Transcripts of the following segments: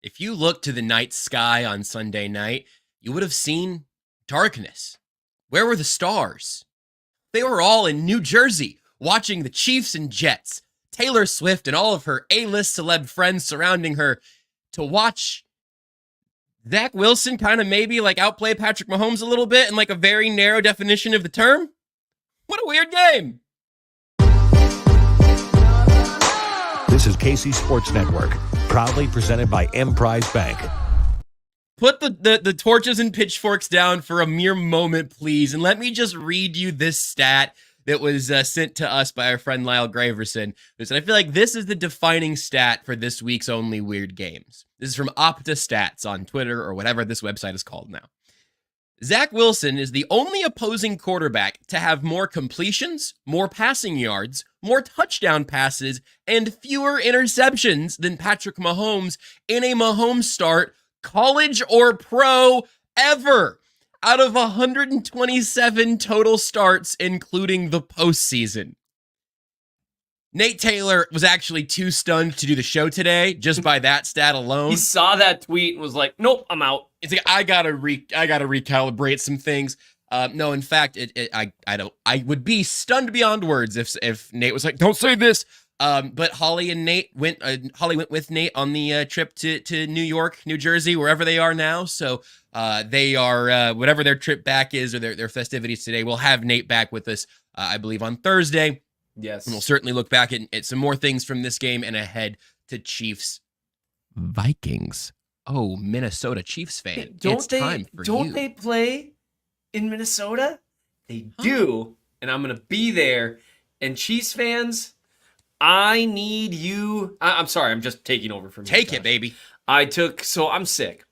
If you looked to the night sky on Sunday night, you would have seen darkness. Where were the stars? They were all in New Jersey, watching the Chiefs and Jets, Taylor Swift and all of her A-list celeb friends surrounding her, to watch Zach Wilson kind of maybe like outplay Patrick Mahomes a little bit in like a very narrow definition of the term. What a weird game. This is KC Sports Network, proudly presented by Emprise Bank. Put the torches and pitchforks down for a mere moment, please, and let me just read you this stat that was sent to us by our friend Lyle Graverson. And I feel like this is the defining stat for this week's Only Weird Games. This is from Opta Stats on Twitter or whatever this website is called now. Zach Wilson is the only opposing quarterback to have more completions, more passing yards, more touchdown passes, and fewer interceptions than Patrick Mahomes in a Mahomes start, college or pro, ever, out of 127 total starts, including the postseason. Nate Taylor was actually too stunned to do the show today, just by that stat alone. He saw that tweet and was like, "Nope, I'm out." It's like I gotta recalibrate some things. No, in fact, I would be stunned beyond words if Nate was like, "Don't say this." But Holly went with Nate on the trip to New York, New Jersey, wherever they are now. So they are whatever their trip back is or their festivities today. We'll have Nate back with us, I believe, on Thursday. Yes, and we'll certainly look back at some more things from this game and ahead to Chiefs Vikings. Oh, Minnesota Chiefs fan, don't they play in Minnesota? They do, and I'm gonna be there. And Chiefs fans, I need you. I'm sorry, I'm just taking over from you. Take it, baby. So I'm sick.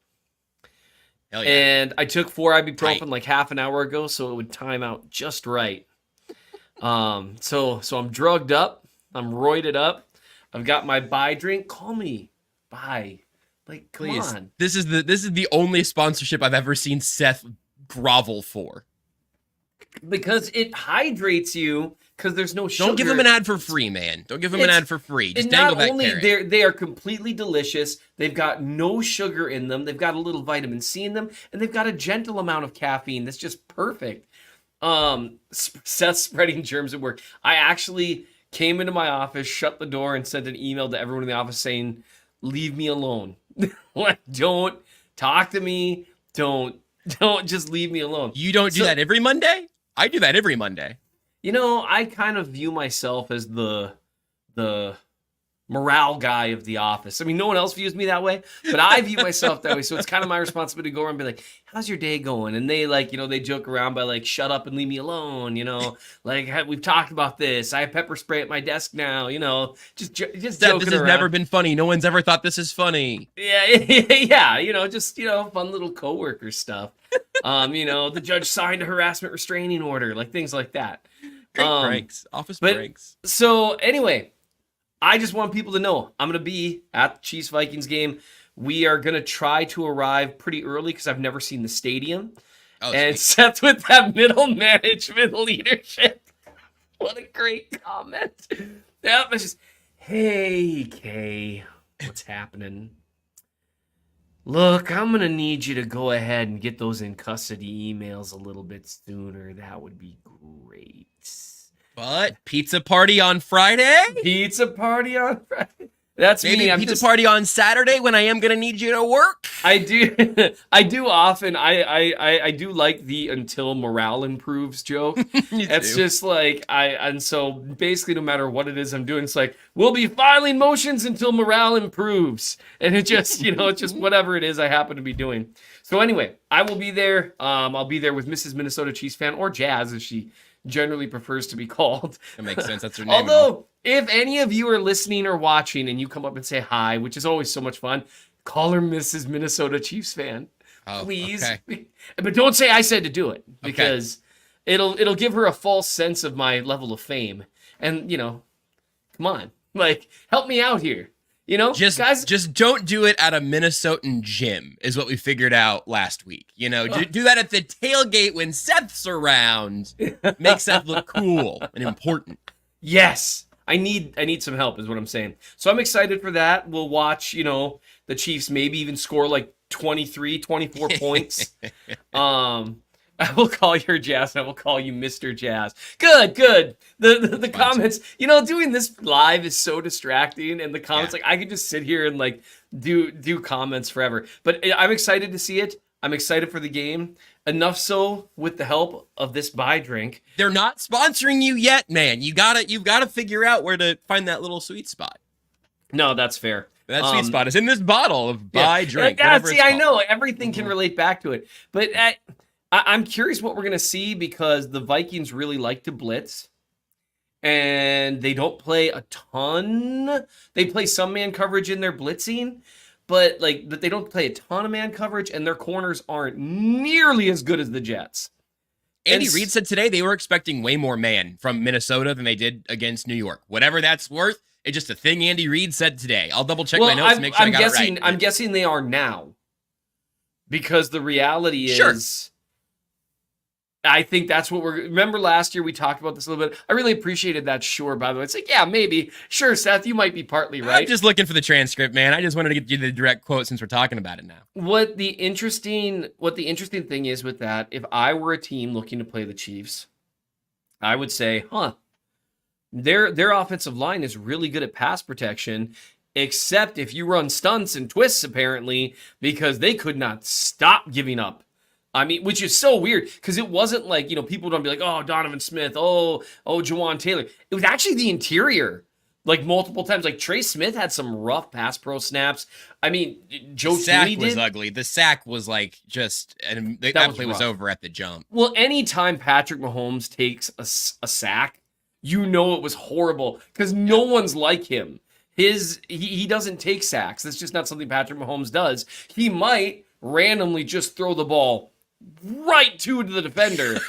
Hell yeah. And I took 4 ibuprofen like half an hour ago, so it would time out just right. So I'm drugged up. I'm roided up. I've got my buy drink. Call me. Buy. Like, come on. This is the only sponsorship I've ever seen Seth grovel for. Because it hydrates you. Because there's no sugar. Don't give them an ad for free, man. Don't give them an ad for free. Just dangle that carrot. Not only they are completely delicious, they've got no sugar in them, they've got a little vitamin C in them, and they've got a gentle amount of caffeine that's just perfect. Seth spreading germs at work. I actually came into my office, shut the door, and sent an email to everyone in the office saying, "Leave me alone. Like, don't talk to me. Don't just leave me alone." You don't do that every Monday? I do that every Monday. You know, I kind of view myself as the morale guy of the office. I mean, no one else views me that way, but I view myself that way. So it's kind of my responsibility to go around and be like, "How's your day going?" And they they joke around by like, "Shut up and leave me alone." Like, "We've talked about this. I have pepper spray at my desk now." Just joking this has around. Never been funny. No one's ever thought this is funny. Yeah. Just fun little coworker stuff. The judge signed a harassment restraining order, like things like that. Great pranks, office pranks. So anyway, I just want people to know I'm going to be at the Chiefs-Vikings game. We are going to try to arrive pretty early because I've never seen the stadium. And Seth with that middle management leadership. What a great comment. Yep, it's just, "Hey, Kay, what's happening? Look, I'm going to need you to go ahead and get those in custody emails a little bit sooner. That would be great." But pizza party on Friday? Pizza party on Friday. That's maybe me. Pizza party on Saturday when I am going to need you to work. I do often. I do like the "until morale improves" joke. It's just like and so basically no matter what it is I'm doing, it's like, "We'll be filing motions until morale improves." And it just, it's just whatever it is I happen to be doing. So anyway, I will be there. I'll be there with Mrs. Minnesota Chiefs fan, or Jazz as she generally prefers to be called. That makes sense. That's her name. Although, if any of you are listening or watching and you come up and say hi, which is always so much fun, call her Mrs. Minnesota Chiefs fan, please. Okay. But don't say I said to do it, because it'll give her a false sense of my level of fame. And come on, like, help me out here. Guys, just don't do it at a Minnesotan gym is what we figured out last week. Do that at the tailgate when Seth's around. Make Seth look cool and important. Yes. I need some help is what I'm saying. So I'm excited for that. We'll watch, the Chiefs maybe even score like 23, 24 points. I will call your Jazz. I will call you Mr. Jazz. Good. The comments, doing this live is so distracting, and the comments, like I could just sit here and like do comments forever. But I'm excited to see it. I'm excited for the game. Enough so with the help of this buy drink. They're not sponsoring you yet, man. You've gotta figure out where to find that little sweet spot. No, that's fair. That sweet spot is in this bottle of buy drink. See, I know everything can relate back to it, but I'm curious what we're gonna see because the Vikings really like to blitz, and they don't play a ton. They play some man coverage in their blitzing, but they don't play a ton of man coverage, and their corners aren't nearly as good as the Jets. Andy Reid said today they were expecting way more man from Minnesota than they did against New York. Whatever that's worth, it's just a thing Andy Reid said today. I'll double check my notes to make sure I got it right. I'm guessing they are now, because the reality is, I think that's what remember last year we talked about this a little bit. I really appreciated that. Sure, by the way, it's like, yeah, maybe. Sure, Seth, you might be partly right. I'm just looking for the transcript, man. I just wanted to get you the direct quote since we're talking about it now. What the interesting thing is with that, if I were a team looking to play the Chiefs, I would say, their offensive line is really good at pass protection, except if you run stunts and twists, apparently, because they could not stop giving up. I mean, which is so weird because it wasn't like, people don't be like, oh, Donovan Smith, oh, Jawan Taylor. It was actually the interior, like multiple times. Like Trey Smith had some rough pass pro snaps. I mean, Joe Tooney was ugly. The sack was like that play was over at the jump. Well, anytime Patrick Mahomes takes a sack, it was horrible because no one's like him. He doesn't take sacks. That's just not something Patrick Mahomes does. He might randomly just throw the ball right to the defender.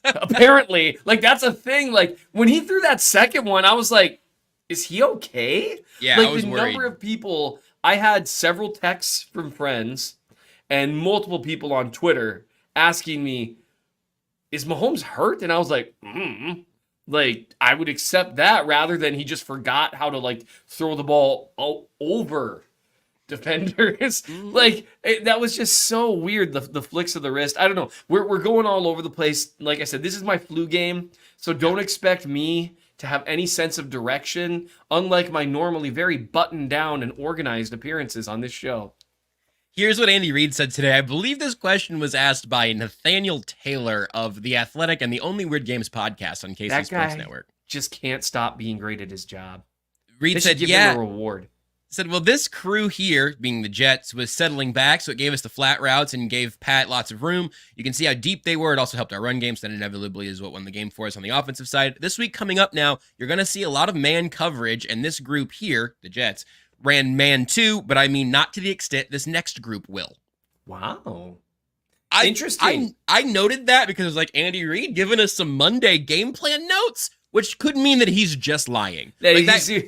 Apparently, that's a thing. Like when he threw that second one, I was like, is he okay? Yeah, I was worried. Number of people, I had several texts from friends and multiple people on Twitter asking me, is Mahomes hurt? And I was like, I would accept that rather than he just forgot how to throw the ball over defenders. That was just so weird. The flicks of the wrist. I don't know. We're going all over the place. Like I said, this is my flu game, so don't expect me to have any sense of direction, unlike my normally very buttoned down and organized appearances on this show. Here's what Andy Reid said today. I believe this question was asked by Nathaniel Taylor of The Athletic and the Only Weird Games podcast on KC Sports Network. Just can't stop being great at his job. Reid said, give him a reward. Said, well, this crew here, being the Jets, was settling back, so it gave us the flat routes and gave Pat lots of room. You can see how deep they were. It also helped our run game, so that inevitably is what won the game for us on the offensive side. This week coming up now, you're going to see a lot of man coverage, and this group here, the Jets, ran man too, but I mean not to the extent this next group will. Wow. Interesting. I noted that because it was like Andy Reid giving us some Monday game plan notes, which could mean that he's just lying. I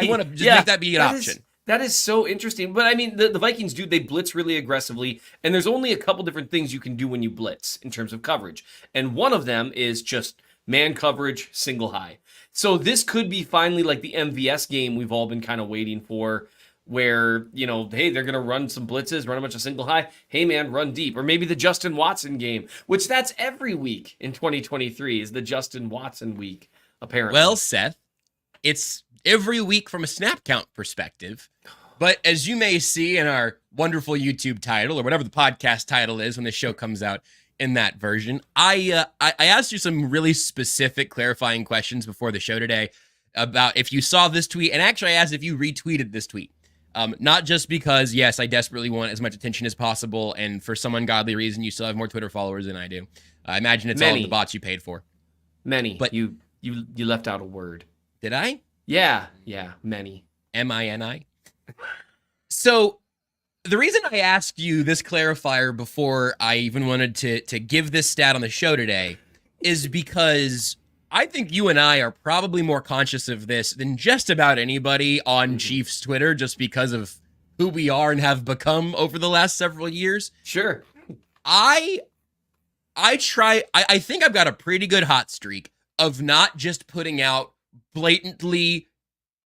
want to just make that be an option. That is so interesting. But I mean, the Vikings they blitz really aggressively, and there's only a couple different things you can do when you blitz in terms of coverage. And one of them is just man coverage, single high. So this could be finally like the MVS game we've all been kind of waiting for, where, hey, they're going to run some blitzes, run a bunch of single high. Hey, man, run deep. Or maybe the Justin Watson game, which that's every week in 2023 is the Justin Watson week, apparently. Well, Seth, it's every week from a snap count perspective. But as you may see in our wonderful YouTube title, or whatever the podcast title is when the show comes out in that version, I asked you some really specific clarifying questions before the show today about if you saw this tweet. And actually, I asked if you retweeted this tweet. Not just because, yes, I desperately want as much attention as possible, and for some ungodly reason, you still have more Twitter followers than I do. I imagine it's all the bots you paid for. Many. But you left out a word. Did I? Yeah, many. M-I-N-I? So the reason I asked you this clarifier before I even wanted to give this stat on the show today is because I think you and I are probably more conscious of this than just about anybody on Chiefs Twitter, just because of who we are and have become over the last several years. Sure. I think I've got a pretty good hot streak of not just putting out blatantly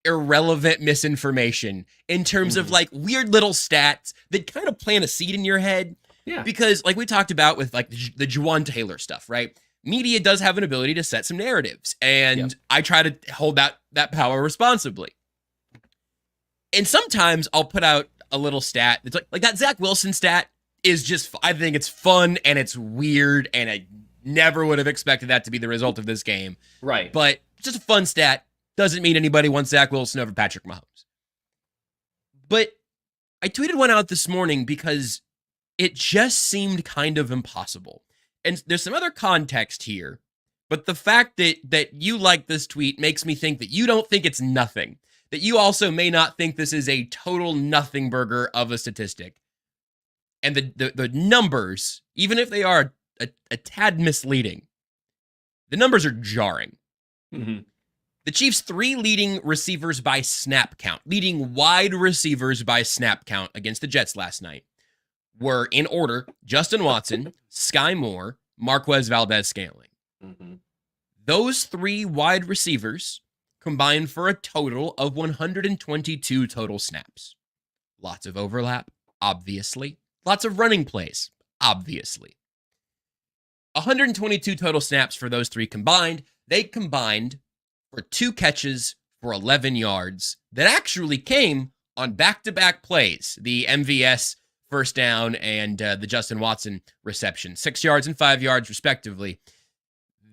irrelevant misinformation in terms of like weird little stats that kind of plant a seed in your head. Yeah. Because like we talked about with like the Juwan Taylor stuff, right? Media does have an ability to set some narratives, and I try to hold that power responsibly. And sometimes I'll put out a little stat that's like that Zach Wilson stat is just, I think it's fun and it's weird, and I never would have expected that to be the result of this game. Right. But just a fun stat. Doesn't mean anybody wants Zach Wilson over Patrick Mahomes. But I tweeted one out this morning because it just seemed kind of impossible. And there's some other context here, but the fact that you like this tweet makes me think that you don't think it's nothing. That you also may not think this is a total nothing burger of a statistic. And the numbers, even if they are a tad misleading, the numbers are jarring. Mm-hmm. The Chiefs' 3 leading receivers by snap count, leading wide receivers by snap count against the Jets last night, were in order: Justin Watson, Sky Moore, Marquez Valdez-Scantling. Mm-hmm. Those 3 wide receivers combined for a total of 122 total snaps. Lots of overlap, obviously. Lots of running plays, obviously. 122 total snaps for those 3 combined. They combined for 2 catches for 11 yards that actually came on back-to-back plays. The MVS first down and the Justin Watson reception. 6 yards and 5 yards, respectively.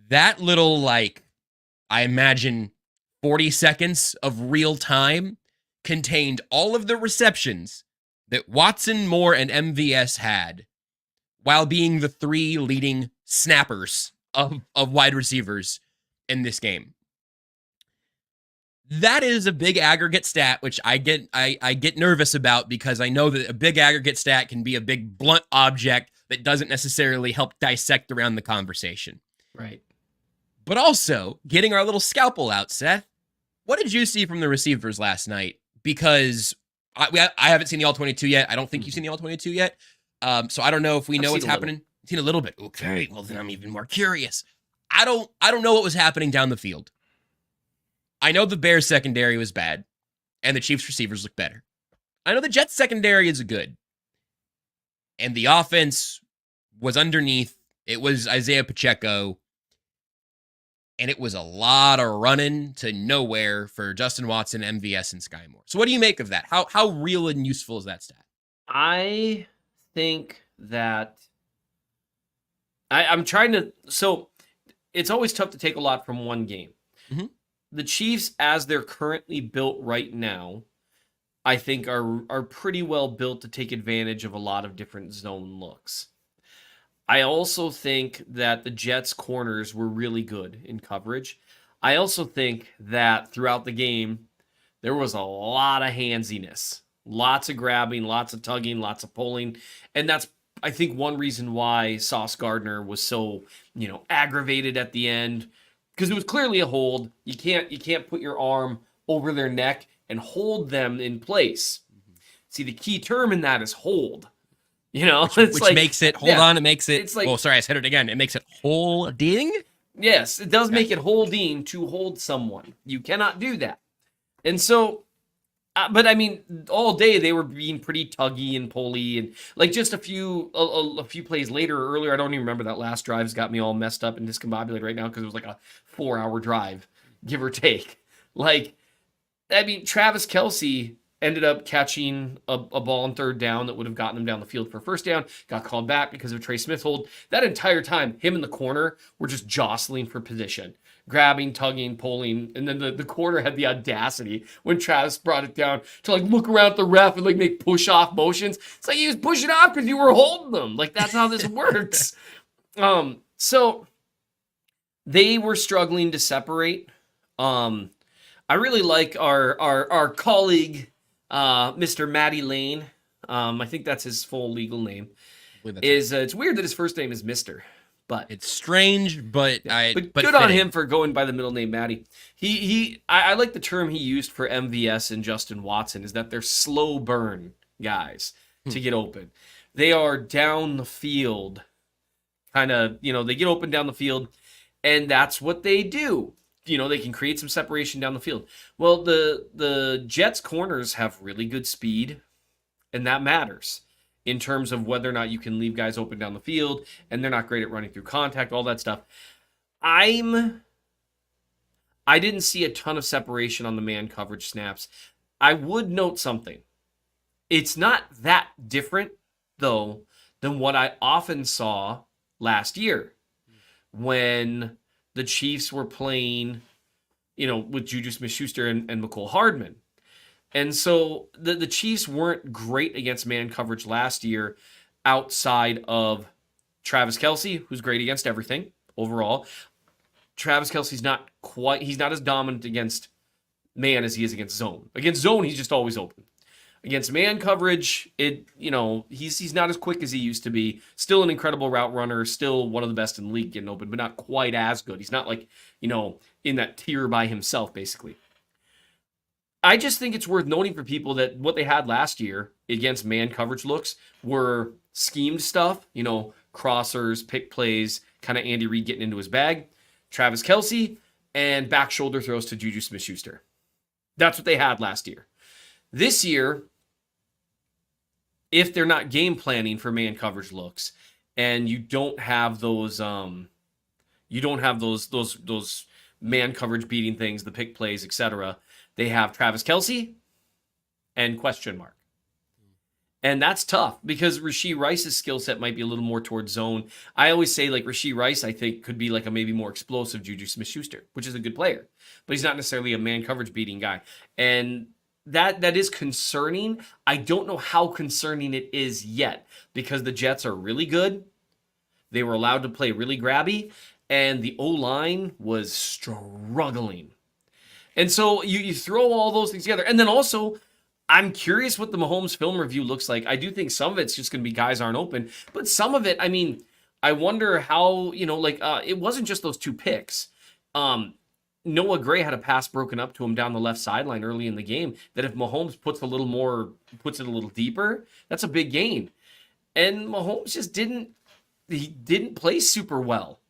That little, like, I imagine 40 seconds of real time contained all of the receptions that Watson, Moore, and MVS had while being the 3 leading snappers of wide receivers in this game. That is a big aggregate stat, which I get nervous about because I know that a big aggregate stat can be a big blunt object that doesn't necessarily help dissect around the conversation. Right. But also, getting our little scalpel out, Seth, what did you see from the receivers last night? Because I haven't seen the All-22 yet. I don't think you've seen the All-22 yet. So I don't know if we know what's happening. I've seen a little bit. Okay, well then I'm even more curious. I don't know what was happening down the field. I know the Bears secondary was bad, and the Chiefs receivers look better. I know the Jets secondary is good. And the offense was underneath. It was Isaiah Pacheco. And it was a lot of running to nowhere for Justin Watson, MVS, and Sky Moore. So what do you make of that? How real and useful is that stat? I think that I'm trying to... So it's always tough to take a lot from one game. Mm-hmm. The Chiefs, as they're currently built right now, I think are pretty well built to take advantage of a lot of different zone looks. I also think that the Jets' corners were really good in coverage. I also think that throughout the game, there was a lot of handsiness. Lots of grabbing, lots of tugging, lots of pulling. And that's, I think, one reason why Sauce Gardner was so, aggravated at the end. Because it was clearly a hold. You can't put your arm over their neck and hold them in place. Mm-hmm. See, the key term in that is hold. Which makes it, it makes it, I said it again. It makes it holding? Yes, it does make it holding to hold someone. You cannot do that. And so, but I mean, all day they were being pretty tuggy and pulley, and like just a few plays earlier, I don't even remember that last drive's got me all messed up and discombobulated right now because it was like a 4-hour drive, give or take. Like, I mean, Travis Kelce ended up catching a ball on 3rd down that would have gotten him down the field for 1st down, got called back because of a Trey Smith hold. That entire time, him and the corner were just jostling for position, grabbing, tugging, pulling, and then the corner had the audacity when Travis brought it down to like look around at the ref and like make push-off motions. It's like he was pushing off because you were holding them. Like, that's how this works. So they were struggling to separate. I really like our colleague, Mr. Matty Lane. I think that's his full legal name. It's weird that his first name is Mr. But it's strange, but good on him for going by the middle name Matty. I like the term he used for MVS and Justin Watson is that they're slow burn guys to get open. They are down the field, kind of, they get open down the field, and that's what they do. they can create some separation down the field. Well, the Jets corners have really good speed, and that matters in terms of whether or not you can leave guys open down the field, and they're not great at running through contact, all that stuff. I didn't see a ton of separation on the man coverage snaps. I would note something. It's not that different, though, than what I often saw last year when the Chiefs were playing, with Juju Smith-Schuster and Mecole Hardman. And so the Chiefs weren't great against man coverage last year outside of Travis Kelce, who's great against everything overall. Travis Kelce's he's not as dominant against man as he is against zone. Against zone, he's just always open. Against man coverage, he's not as quick as he used to be. Still an incredible route runner, still one of the best in the league getting open, but not quite as good. He's not like, in that tier by himself, basically. I just think it's worth noting for people that what they had last year against man coverage looks were schemed stuff, crossers, pick plays, kind of Andy Reid getting into his bag, Travis Kelce, and back shoulder throws to Juju Smith-Schuster. That's what they had last year. This year, if they're not game planning for man coverage looks, and you don't have those man coverage beating things, the pick plays, etc., they have Travis Kelce and question mark. And that's tough because Rashee Rice's skill set might be a little more towards zone. I always say like Rashee Rice, I think, could be like a maybe more explosive Juju Smith-Schuster, which is a good player, but he's not necessarily a man coverage beating guy. And that is concerning. I don't know how concerning it is yet because the Jets are really good. They were allowed to play really grabby, and the O-line was struggling. And so you throw all those things together. And then also, I'm curious what the Mahomes film review looks like. I do think some of it's just going to be guys aren't open. But some of it, I wonder how, it wasn't just those two picks. Noah Gray had a pass broken up to him down the left sideline early in the game that if Mahomes puts it a little deeper, that's a big gain. And Mahomes just didn't play super well.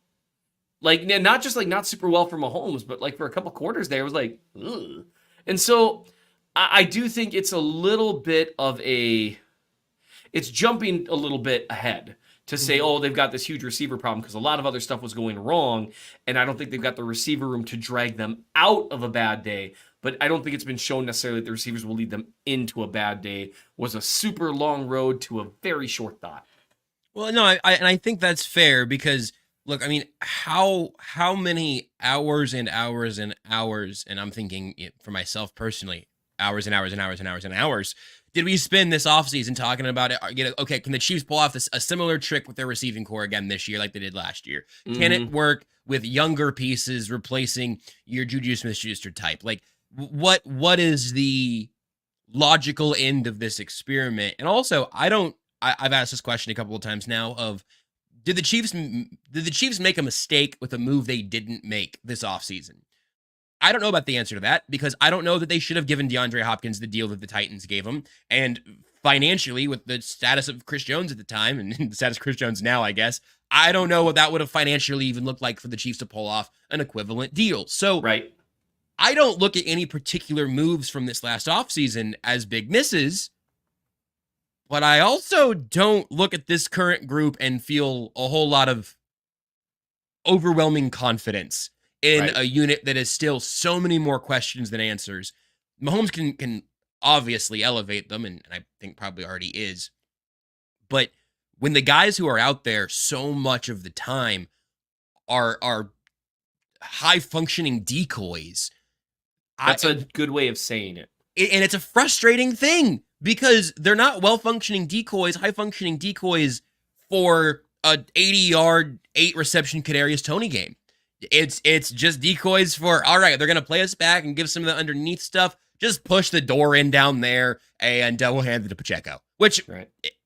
Like, not just like not super well for Mahomes, but like for a couple quarters there, it was like, ugh. And so I do think it's a little bit of it's jumping a little bit ahead to say, oh, they've got this huge receiver problem because a lot of other stuff was going wrong, and I don't think they've got the receiver room to drag them out of a bad day, but I don't think it's been shown necessarily that the receivers will lead them into a bad day. Was a super long road to a very short thought. Well, no, I think that's fair because, look, how many hours and hours and hours, and I'm thinking for myself personally, hours and hours and hours and hours and hours, did we spend this offseason talking about it? Okay, can the Chiefs pull off a similar trick with their receiving core again this year like they did last year? Mm-hmm. Can it work with younger pieces replacing your Juju Smith-Schuster type? Like, what is the logical end of this experiment? And also, I've asked this question a couple of times now of, did the Chiefs make a mistake with a move they didn't make this offseason? I don't know about the answer to that because I don't know that they should have given DeAndre Hopkins the deal that the Titans gave him. And financially, with the status of Chris Jones at the time and the status of Chris Jones now, I guess, I don't know what that would have financially even looked like for the Chiefs to pull off an equivalent deal. So right. I don't look at any particular moves from this last offseason as big misses, but I also don't look at this current group and feel a whole lot of overwhelming confidence in a unit that is still so many more questions than answers. Mahomes can obviously elevate them, and I think probably already is. But when the guys who are out there so much of the time are high-functioning decoys. That's a good way of saying it. And it's a frustrating thing because they're not well-functioning decoys, high-functioning decoys for a 80-yard, 8-reception Kadarius Toney game. It's just decoys for, all right, they're going to play us back and give some of the underneath stuff. Just push the door in down there and we'll hand it to Pacheco, which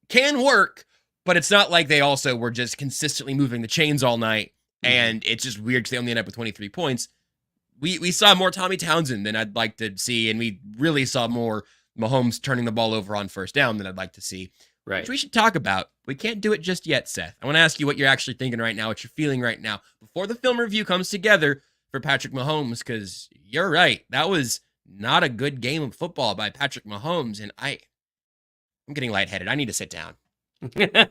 can work, but it's not like they also were just consistently moving the chains all night. And it's just weird because they only end up with 23 points. We saw more Tommy Townsend than I'd like to see, and we really saw more Mahomes turning the ball over on first down than I'd like to see. Right. Which we should talk about. We can't do it just yet, Seth. I want to ask you what you're actually thinking right now, what you're feeling right now. Before the film review comes together, for Patrick Mahomes, because you're right. That was not a good game of football by Patrick Mahomes, and I'm getting lightheaded. I need to sit down.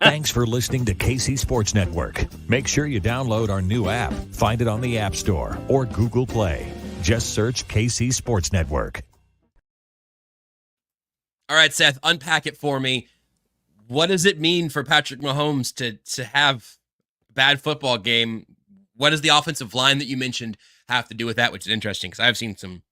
Thanks for listening to KC Sports Network. Make sure you download our new app. Find it on the App Store or Google Play. Just search KC Sports Network. All right, Seth, unpack it for me. What does it mean for Patrick Mahomes to have a bad football game? What does the offensive line that you mentioned have to do with that, which is interesting because I've seen some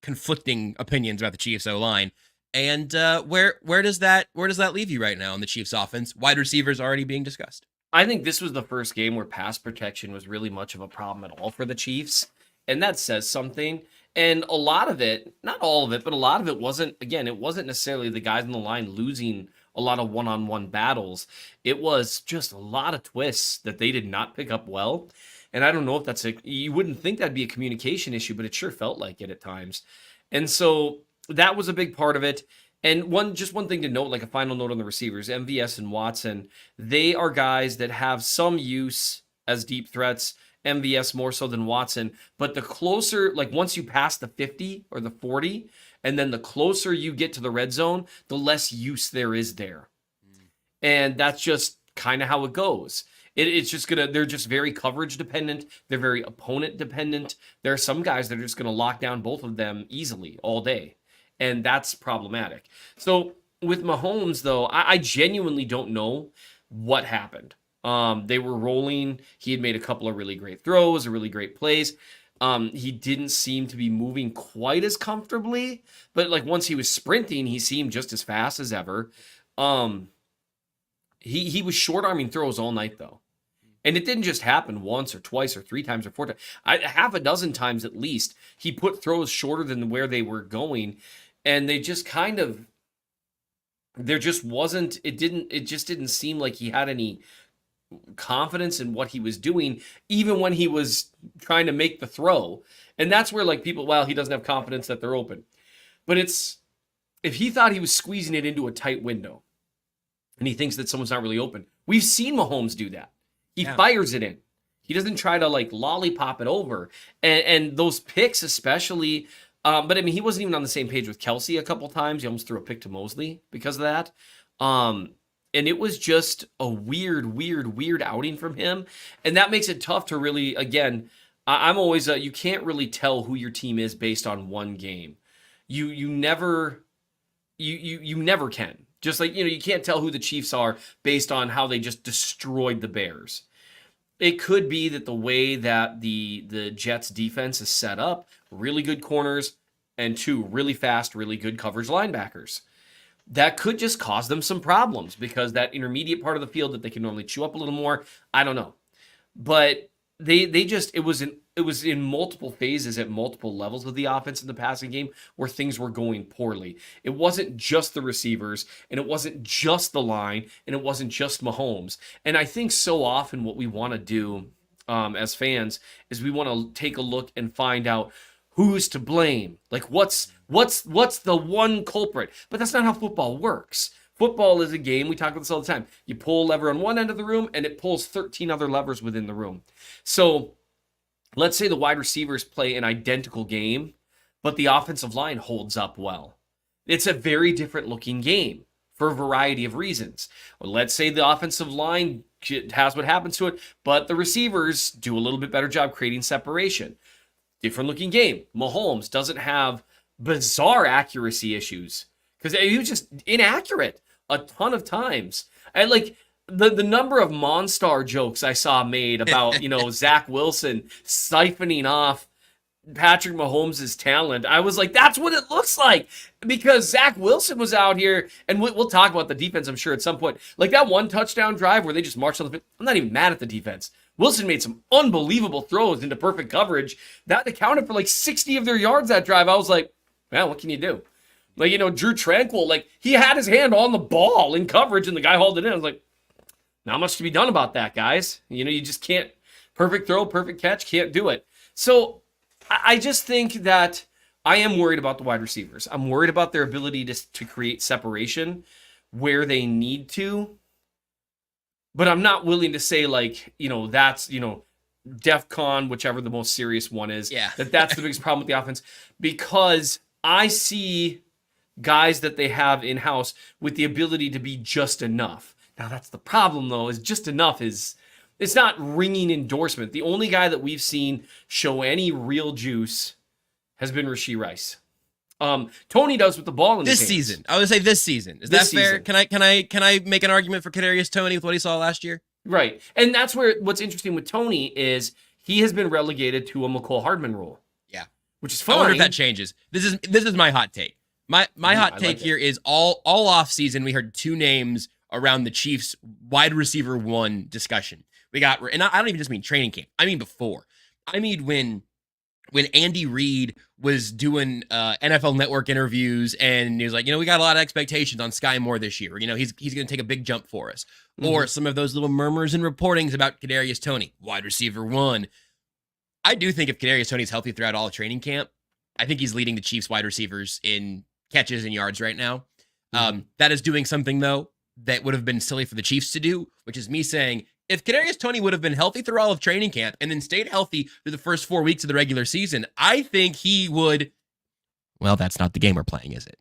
conflicting opinions about the Chiefs O-line. And where does that leave you right now on the Chiefs offense? Wide receivers already being discussed. I think this was the first game where pass protection was really much of a problem at all for the Chiefs. And that says something. And a lot of it, not all of it, but a lot of it wasn't necessarily the guys on the line losing a lot of one-on-one battles. It was just a lot of twists that they did not pick up well. And I don't know if you wouldn't think that'd be a communication issue, but it sure felt like it at times. And so that was a big part of it. And one thing to note, like a final note on the receivers, MVS and Watson, they are guys that have some use as deep threats. MVS more so than Watson, but the closer, like once you pass the 50 or the 40, and then the closer you get to the red zone, the less use there is there. And that's just kind of how it goes. They're just very coverage dependent. They're very opponent dependent. There are some guys that are just going to lock down both of them easily all day. And that's problematic. So with Mahomes, though, I genuinely don't know what happened. They were rolling. He had made a couple of really great throws, really great plays. He didn't seem to be moving quite as comfortably, but like once he was sprinting, he seemed just as fast as ever. He was short-arming throws all night, though. And it didn't just happen once or twice or 3 times or 4 times. Half a dozen times at least, he put throws shorter than where they were going. And they just kind of, it just didn't seem like he had any confidence in what he was doing, even when he was trying to make the throw. And that's where like people, well, he doesn't have confidence that they're open. But if he thought he was squeezing it into a tight window and he thinks that someone's not really open, we've seen Mahomes do that. He fires it in. He doesn't try to like lollipop it over. And those picks especially, but I mean, he wasn't even on the same page with Kelsey a couple times. He almost threw a pick to Mosley because of that. And it was just a weird outing from him. And that makes it tough to really, again, I'm always, you can't really tell who your team is based on one game. You never can. Just like, you can't tell who the Chiefs are based on how they just destroyed the Bears. It could be that the way that the Jets defense is set up, really good corners and 2 really fast, really good coverage linebackers. That could just cause them some problems because that intermediate part of the field that they can normally chew up a little more, I don't know. But it was in multiple phases at multiple levels of the offense in the passing game where things were going poorly. It wasn't just the receivers, and it wasn't just the line, and it wasn't just Mahomes. And I think so often what we want to do as fans is we want to take a look and find out who's to blame. Like what's the one culprit? But that's not how football works. Football is a game, we talk about this all the time. You pull a lever on one end of the room and it pulls 13 other levers within the room. So let's say the wide receivers play an identical game, but the offensive line holds up well. It's a very different looking game for a variety of reasons. Or let's say the offensive line has what happens to it, but the receivers do a little bit better job creating separation. Different looking game. Mahomes doesn't have bizarre accuracy issues because he was just inaccurate a ton of times. And like the number of Monstar jokes I saw made about, Zach Wilson siphoning off Patrick Mahomes' talent. I was like, that's what it looks like because Zach Wilson was out here, and we'll talk about the defense, I'm sure, at some point. Like that one touchdown drive where they just marched on the field. I'm not even mad at the defense. Wilson made some unbelievable throws into perfect coverage. That accounted for like 60 of their yards that drive. I was like, man, what can you do? Like, Drew Tranquil, like he had his hand on the ball in coverage and the guy hauled it in. I was like, not much to be done about that, guys. You just can't, perfect throw, perfect catch, can't do it. So I just think that I am worried about the wide receivers. I'm worried about their ability to create separation where they need to. But I'm not willing to say like, that's DEFCON, whichever the most serious one is. Yeah. That's the biggest problem with the offense, because I see guys that they have in-house with the ability to be just enough. Now, that's the problem, though, is just enough is... It's not ringing endorsement. The only guy that we've seen show any real juice has been Rashee Rice. Tony does with the ball in this his hands. season. I would say this season. Is This that fair? season. Can I make an argument for Kadarius Toney with what he saw last year? Right. And that's where what's interesting with Tony is he has been relegated to a McCole Hardman role. Yeah. Which is fine. I wonder if that changes. This is my hot take. My hot take here is all off season we heard two names around the Chiefs wide receiver one discussion. We got, and I don't even just mean training camp. I mean before. I mean when Andy Reid was doing NFL Network interviews and he was like, we got a lot of expectations on Sky Moore this year. He's going to take a big jump for us. Mm-hmm. Or some of those little murmurs and reportings about Kadarius Toney, wide receiver one. I do think if Kadarius Toney's healthy throughout all of training camp, I think he's leading the Chiefs wide receivers in catches and yards right now. Mm-hmm. That is doing something, though, that would have been silly for the Chiefs to do, which is me saying, if Kadarius Toney would have been healthy through all of training camp and then stayed healthy through the first 4 weeks of the regular season, I think he would. Well, that's not the game we're playing, is it?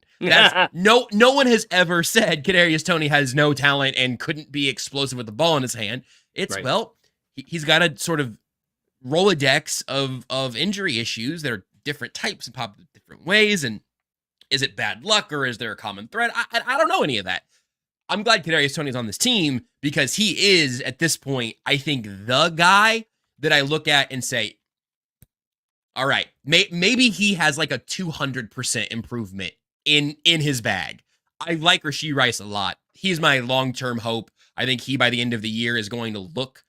No one has ever said Kadarius Toney has no talent and couldn't be explosive with the ball in his hand. It's right. Well, he's got a sort of Rolodex of injury issues that are different types and pop different ways. And is it bad luck or is there a common thread? I don't know any of that. I'm glad Kadarius Toney's on this team because he is, at this point, I think, the guy that I look at and say, all right, maybe he has like a 200% improvement in his bag. I like Rashee Rice a lot. He's my long-term hope. I think he, by the end of the year, is going to look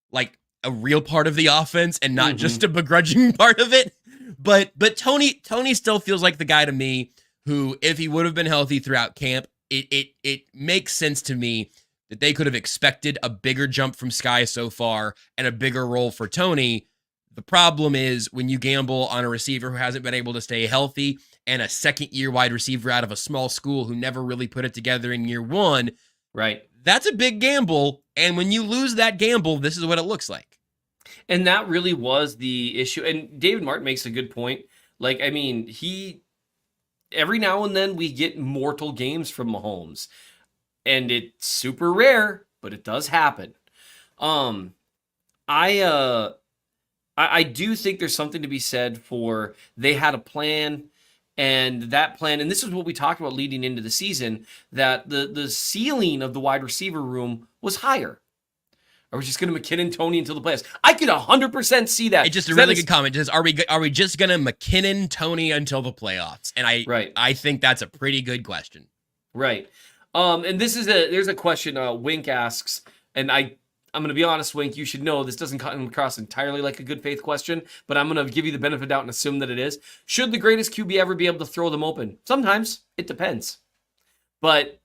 like a real part of the offense and not just a begrudging part of it. But Tony still feels like the guy to me who, if he would have been healthy throughout camp, it makes sense to me that they could have expected a bigger jump from Sky so far and a bigger role for Toney. The problem is when you gamble on a receiver who hasn't been able to stay healthy and a second-year wide receiver out of a small school who never really put it together in year one, right? That's a big gamble, and when you lose that gamble, this is what it looks like. And that really was the issue. And David Martin makes a good point. Like, I mean, every now and then we get mortal games from Mahomes, and it's super rare, but it does happen. I do think there's something to be said for they had a plan, and that plan, and this is what we talked about leading into the season, that the ceiling of the wide receiver room was higher. Are we just going to McKinnon Toney until the playoffs? I could 100% see that. It's just a really good comment. Just are we just going to McKinnon Toney until the playoffs? And I think that's a pretty good question. Right. And there's a question Wink asks, and I'm going to be honest, Wink, you should know this doesn't come across entirely like a good faith question, but I'm going to give you the benefit of doubt and assume that it is. Should the greatest QB ever be able to throw them open? Sometimes. It depends. But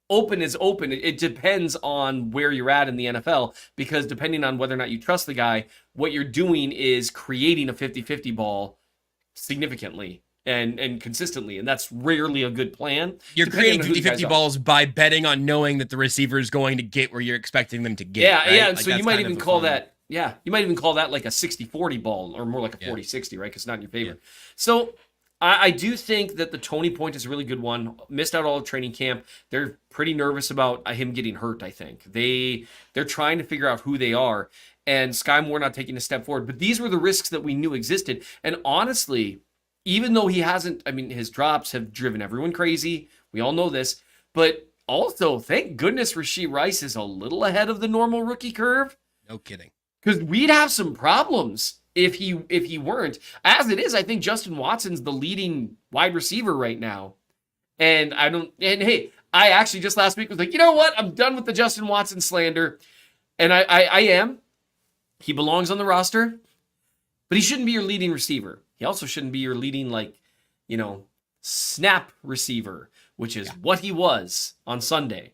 open is open. It depends on where you're at in the NFL, because depending on whether or not you trust the guy, what you're doing is creating a 50-50 ball significantly and consistently, and that's rarely a good plan. You're creating 50-50 balls by betting on knowing that the receiver is going to get where you're expecting them to get. Yeah, right? yeah. Like, so you might even call that. Yeah, you might even call that like a 60-40 ball, or more like a 40-60, right? Because it's not in your favor. Yeah. So I do think that the Toney point is a really good one. Missed out all of training camp. They're pretty nervous about him getting hurt, I think. They're trying to figure out who they are, and Sky Moore not taking a step forward. But these were the risks that we knew existed. And honestly, even though he hasn't, I mean, his drops have driven everyone crazy. We all know this. But also, thank goodness Rashee Rice is a little ahead of the normal rookie curve. No kidding. Because we'd have some problems if he weren't. As it is, I think Justin Watson's the leading wide receiver right now. And hey, I actually just last week was like, you know what? I'm done with the Justin Watson slander. And I am. He belongs on the roster, but he shouldn't be your leading receiver. He also shouldn't be your leading, snap receiver, which is what he was on Sunday.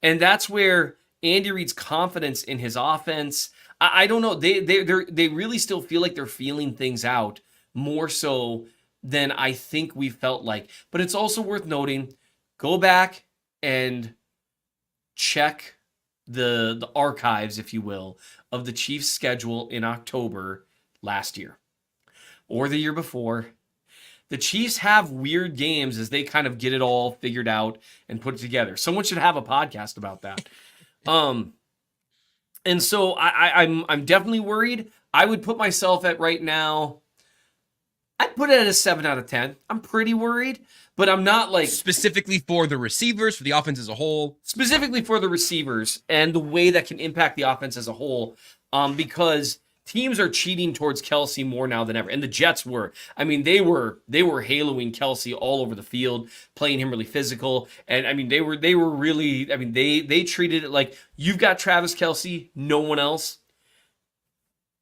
And that's where Andy Reid's confidence in his offense, I don't know. They really still feel like they're feeling things out more so than I think we felt like. But it's also worth noting, go back and check the archives, if you will, of the Chiefs' schedule in October last year or the year before, the Chiefs have weird games as they kind of get it all figured out and put it together. Someone should have a podcast about that. And so I'm definitely worried. I would put myself at right now, I'd put it at a 7 out of 10. I'm pretty worried, but I'm not like... Specifically for the receivers, for the offense as a whole? Specifically for the receivers and the way that can impact the offense as a whole, because teams are cheating towards Kelsey more now than ever. And the Jets were. I mean, they were haloing Kelsey all over the field, playing him really physical. And I mean, they were really, I mean, they treated it like, you've got Travis Kelsey, no one else.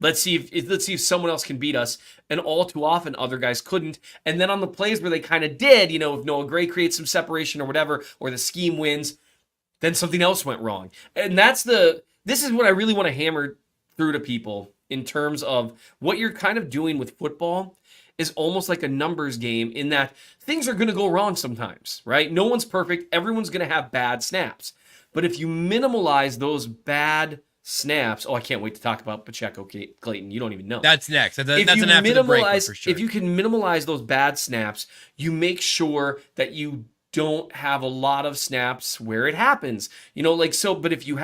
Let's see if someone else can beat us. And all too often, other guys couldn't. And then on the plays where they kind of did, you know, if Noah Gray creates some separation or whatever, or the scheme wins, then something else went wrong. And this is what I really want to hammer through to people in terms of what you're kind of doing with football is almost like a numbers game in that things are going to go wrong sometimes, right? No one's perfect. Everyone's going to have bad snaps. But if you minimalize those bad snaps. Oh, I can't wait to talk about Pacheco, Clayton. You don't even know. That's next. That's an after the break one for sure. If you can minimalize those bad snaps, you make sure that you don't have a lot of snaps where it happens. You know, like so, but if you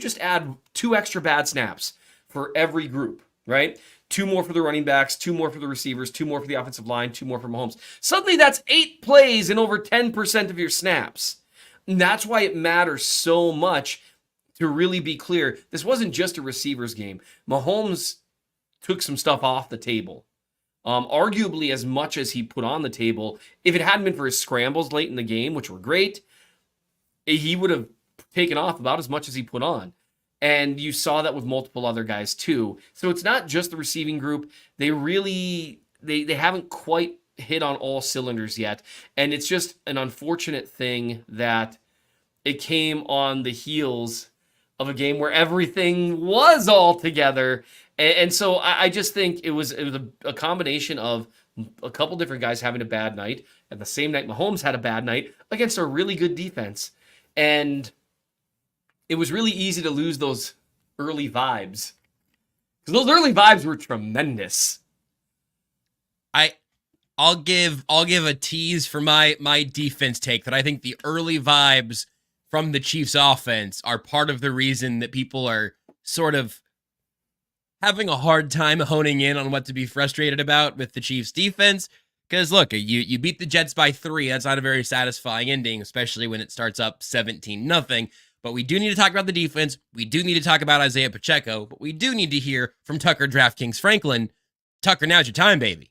just add 2 extra bad snaps for every group, right? 2 more for the running backs, 2 more for the receivers, 2 more for the offensive line, 2 more for Mahomes. Suddenly that's 8 plays in over 10% of your snaps. And that's why it matters so much to really be clear. This wasn't just a receivers game. Mahomes took some stuff off the table. Arguably as much as he put on the table. If it hadn't been for his scrambles late in the game, which were great, he would have taken off about as much as he put on. And you saw that with multiple other guys too. So it's not just the receiving group. They really, they haven't quite hit on all cylinders yet. And it's just an unfortunate thing that it came on the heels of a game where everything was all together. And so I just think it was a combination of a couple different guys having a bad night. At the same night, Mahomes had a bad night against a really good defense. And it was really easy to lose those early vibes. Because those early vibes were tremendous. I'll give a tease for my defense take that I think the early vibes from the Chiefs offense are part of the reason that people are sort of having a hard time honing in on what to be frustrated about with the Chiefs defense. Because look, you beat the Jets by 3. That's not a very satisfying ending, especially when it starts up 17-0. But we do need to talk about the defense. We do need to talk about Isaiah Pacheco. But we do need to hear from Tucker DraftKings Franklin. Tucker, now's your time, baby.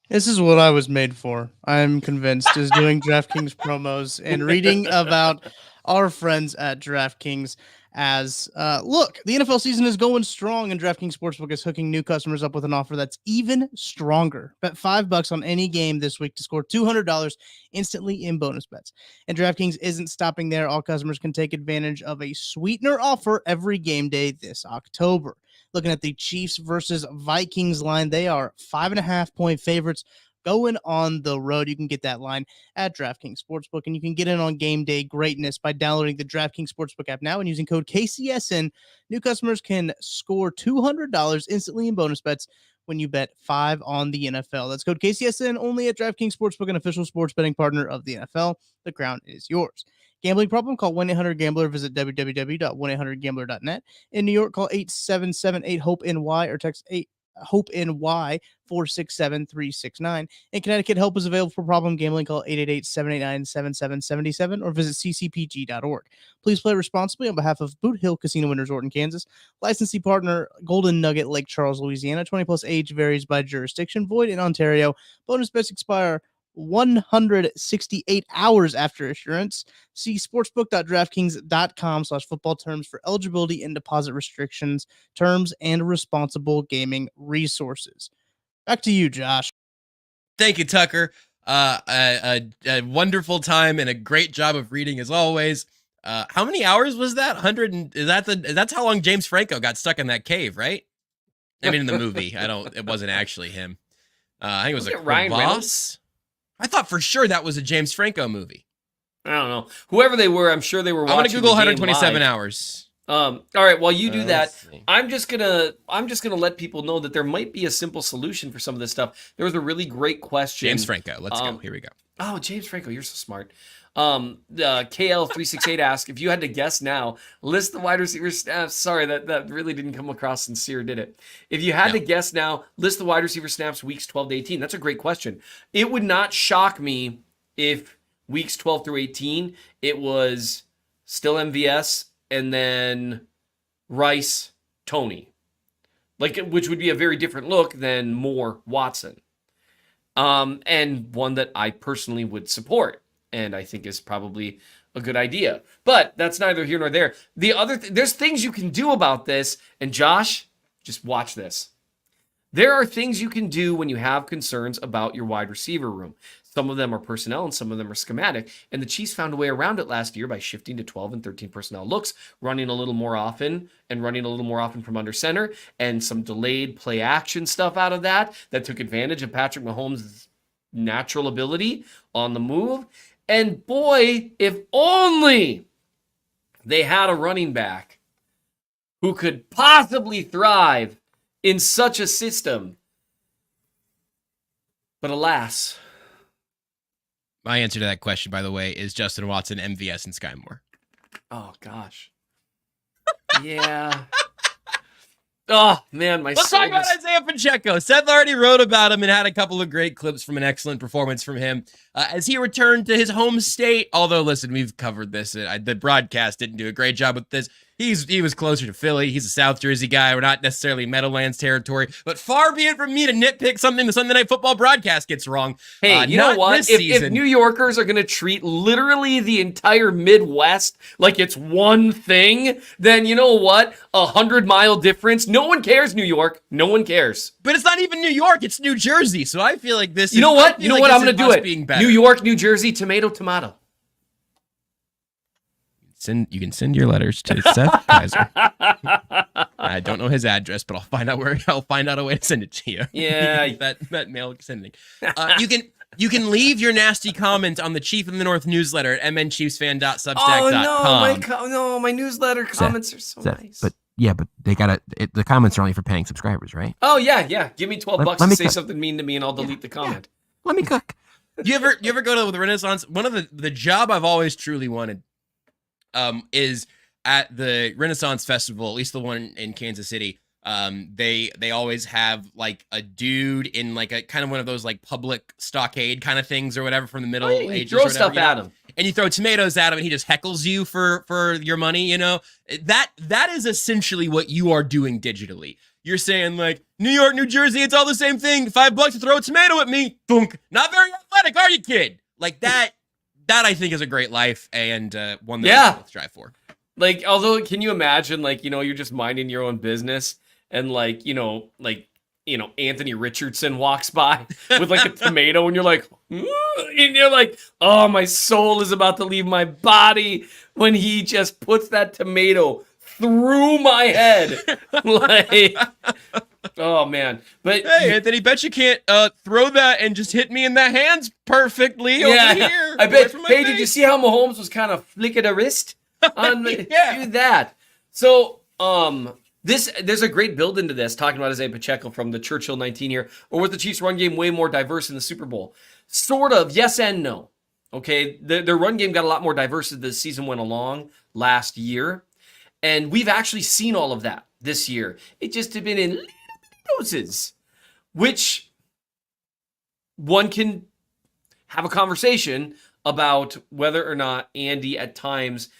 This is what I was made for. I'm convinced, is doing DraftKings promos and reading about our friends at DraftKings as, look, the NFL season is going strong and DraftKings Sportsbook is hooking new customers up with an offer that's even stronger. Bet $5 on any game this week to score $200 instantly in bonus bets. And DraftKings isn't stopping there. All customers can take advantage of a sweetener offer every game day this October. Looking at the Chiefs versus Vikings line, they are 5.5-point favorites going on the road. You can get that line at DraftKings Sportsbook, and you can get in on game day greatness by downloading the DraftKings Sportsbook app now and using code KCSN. New customers can score $200 instantly in bonus bets when you bet 5 on the NFL. That's code KCSN only at DraftKings Sportsbook, an official sports betting partner of the NFL. The crown is yours. Gambling problem? Call 1-800-GAMBLER. Visit www.1800gambler.net. In New York, call 877-8-HOPE-NY or text 8-HOPE-NY 467-369. In Connecticut, help is available for problem gambling. Call 888-789-7777 or visit ccpg.org. Please play responsibly on behalf of Boot Hill Casino and Resort in Kansas. Licensee partner, Golden Nugget, Lake Charles, Louisiana. 20+ age varies by jurisdiction. Void in Ontario. Bonus bets expire 168 hours after issuance. See sportsbook.draftkings.com/football terms for eligibility and deposit restrictions, terms, and responsible gaming resources. Back to you, Josh. Thank you, Tucker. A wonderful time and a great job of reading as always. How many hours was that? 100? That's how long James Franco got stuck in that cave, right? I mean, in the movie. It wasn't actually him. I think it was a Ryan Reynolds. I thought for sure that was a James Franco movie. I don't know. Whoever they were, I'm sure they were watching. I'm going to Google the game 127 live. hours. All right, while you do that, see. I'm just gonna let people know that there might be a simple solution for some of this stuff. There was a really great question. James Franco, let's go. Here we go. Oh, James Franco, you're so smart. KL368 asked, if you had to guess now, list the wide receiver snaps. Sorry, that really didn't come across sincere, did it? If you had to guess now, list the wide receiver snaps weeks 12 to 18. That's a great question. It would not shock me if weeks 12 through 18, it was still MVS and then Rice, Tony. Which would be a very different look than Moore, Watson. And one that I personally would support, and I think is probably a good idea. But that's neither here nor there. The other there's things you can do about this, and Josh, just watch this. There are things you can do when you have concerns about your wide receiver room. Some of them are personnel and some of them are schematic. And the Chiefs found a way around it last year by shifting to 12 and 13 personnel looks, running a little more often from under center, and some delayed play action stuff out of that took advantage of Patrick Mahomes' natural ability on the move. And boy, if only they had a running back who could possibly thrive in such a system. But alas. My answer to that question, by the way, is Justin Watson, MVS, and Sky Moore. Oh, gosh. Yeah. Oh, man, Let's talk about Isaiah Pacheco. Seth already wrote about him and had a couple of great clips from an excellent performance from him as he returned to his home state. Although, listen, we've covered this. The broadcast didn't do a great job with this. He was closer to Philly. He's a South Jersey guy. We're not necessarily Meadowlands territory, but far be it from me to nitpick something the Sunday Night Football broadcast gets wrong. Hey, you know what? If New Yorkers are going to treat literally the entire Midwest like it's one thing, then you know what? 100-mile difference. No one cares, New York. No one cares. But it's not even New York. It's New Jersey. So I feel like this. You know what? I'm going to do it. New York, New Jersey, tomato. You can send your letters to Seth Keysor. I don't know his address, but I'll find out a way to send it to you. Yeah, that mail sending. You can leave your nasty comment on the Chief in the North newsletter at mnchiefsfan.substack.com. Oh my newsletter comments are so nice. But they the comments are only for paying subscribers, right? Oh yeah. Give me $12 to say something mean to me, and I'll delete the comment. Yeah. Let me cook. You ever go to the Renaissance? One of the job I've always truly wanted. Is at the Renaissance Festival, at least the one in Kansas City. They always have like a dude in like a kind of one of those like public stockade kind of things or whatever from the Middle Ages. Throw stuff at him, and you throw tomatoes at him, and he just heckles you for your money. You know that is essentially what you are doing digitally. You're saying like New York, New Jersey, it's all the same thing. $5 to throw a tomato at me. Thunk. Not very athletic, are you, kid? Like that. That I think is a great life and one that we strive for. Like, although, can you imagine, like, you're just minding your own business and Anthony Richardson walks by with like a tomato and you're like, oh, my soul is about to leave my body when he just puts that tomato through my head. Like, oh man. But hey, Anthony, bet you can't throw that and just hit me in the hands perfectly over here. I bet. Hey, did you see how Mahomes was kind of flicking a wrist on do that? So, there's a great build into this, talking about Isaiah Pacheco from the Churchill 19 here, or was the Chiefs' run game way more diverse in the Super Bowl? Sort of, yes and no. Okay, their run game got a lot more diverse as the season went along last year, and we've actually seen all of that this year. It just had been in little doses, which one can have a conversation about whether or not Andy at times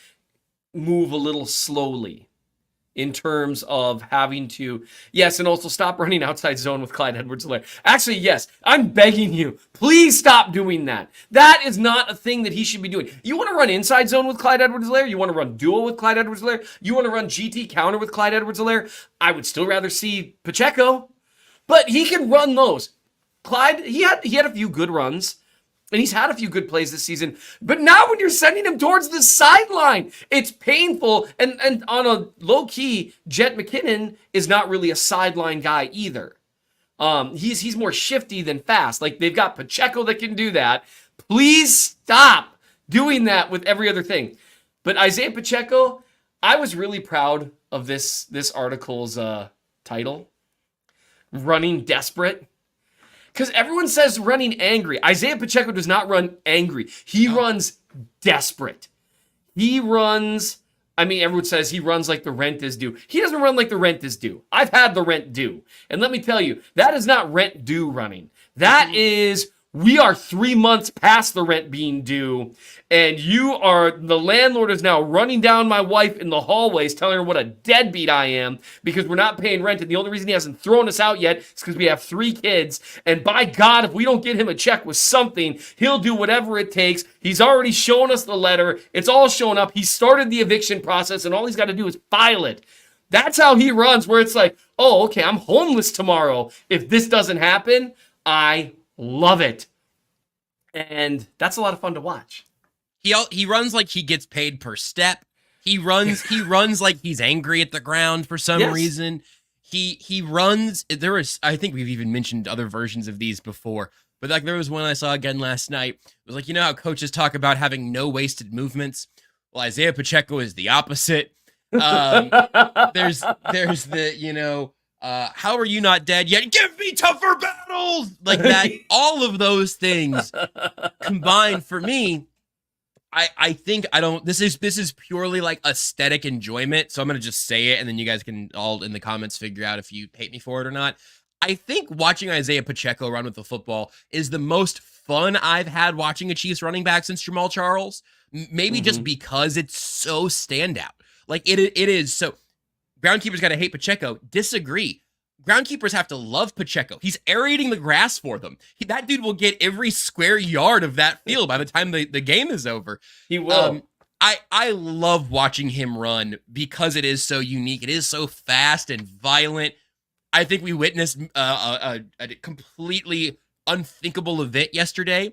move a little slowly in terms of having to, yes, and also stop running outside zone with Clyde Edwards-Helaire. Actually, yes, I'm begging you, please stop doing that. That is not a thing that he should be doing. You want to run inside zone with Clyde Edwards-Helaire? You want to run duo with Clyde Edwards-Helaire? You want to run GT counter with Clyde Edwards-Helaire? I would still rather see Pacheco, but he can run those. Clyde, he had a few good runs, and he's had a few good plays this season. But now when you're sending him towards the sideline, it's painful. And on a low-key, Jet McKinnon is not really a sideline guy either. He's more shifty than fast. Like, they've got Pacheco that can do that. Please stop doing that with every other thing. But Isaiah Pacheco, I was really proud of this article's title, Running Desperate. Because everyone says running angry. Isaiah Pacheco does not run angry. He runs desperate. He runs, everyone says he runs like the rent is due. He doesn't run like the rent is due. I've had the rent due. And let me tell you, that is not rent due running. That is, we are 3 months past the rent being due, and the landlord is now running down my wife in the hallways telling her what a deadbeat I am because we're not paying rent, and the only reason he hasn't thrown us out yet is because we have 3 kids, and by God, if we don't get him a check with something, he'll do whatever it takes. He's already shown us the letter. It's all shown up. He started the eviction process, and all he's got to do is file it. That's how he runs, where it's like, oh, okay, I'm homeless tomorrow. If this doesn't happen, I love it. And that's a lot of fun to watch. He runs like he gets paid per step. He runs like he's angry at the ground for some reason. He runs. I think we've even mentioned other versions of these before, but like there was one I saw again last night. It was like, how coaches talk about having no wasted movements. Well, Isaiah Pacheco is the opposite. There's the, how are you not dead yet? Give me tougher battles like that. All of those things combined for me. I think this is purely like aesthetic enjoyment. So I'm going to just say it. And then you guys can all in the comments figure out if you hate me for it or not. I think watching Isaiah Pacheco run with the football is the most fun I've had watching a Chiefs running back since Jamal Charles. Maybe just because it's so standout. Like it is. So groundkeepers got to hate Pacheco. Disagree. Groundkeepers have to love Pacheco. He's aerating the grass for them. That dude will get every square yard of that field by the time the game is over. He will. I love watching him run because it is so unique. It is so fast and violent. I think we witnessed a completely unthinkable event yesterday.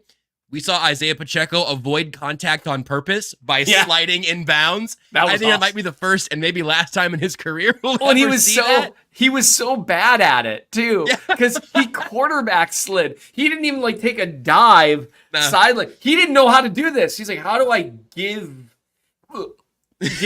We saw Isaiah Pacheco avoid contact on purpose by sliding in bounds. I think it might be the first and maybe last time in his career. He was so bad at it too, because he quarterback slid. He didn't even take a dive sideline. He didn't know how to do this. He's like, how do I give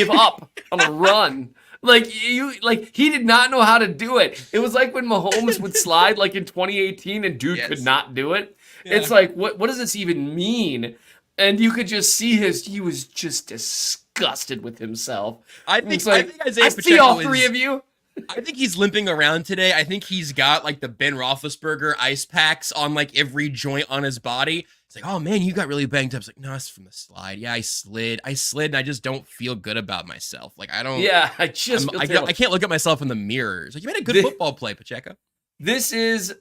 up on a run? He did not know how to do it. It was like when Mahomes would slide in 2018 and dude could not do it. Yeah. It's like, what does this even mean? And you could just see he was just disgusted with himself. I think Isaiah Pacheco see all 3 of you. I think he's limping around today. I think he's got the Ben Roethlisberger ice packs on every joint on his body. It's like, oh man, you got really banged up. It's like, no, it's from the slide. Yeah, I slid and I just don't feel good about myself. I don't. Yeah, I can't look at myself in the mirror. It's like, you made a good football play, Pacheco. This is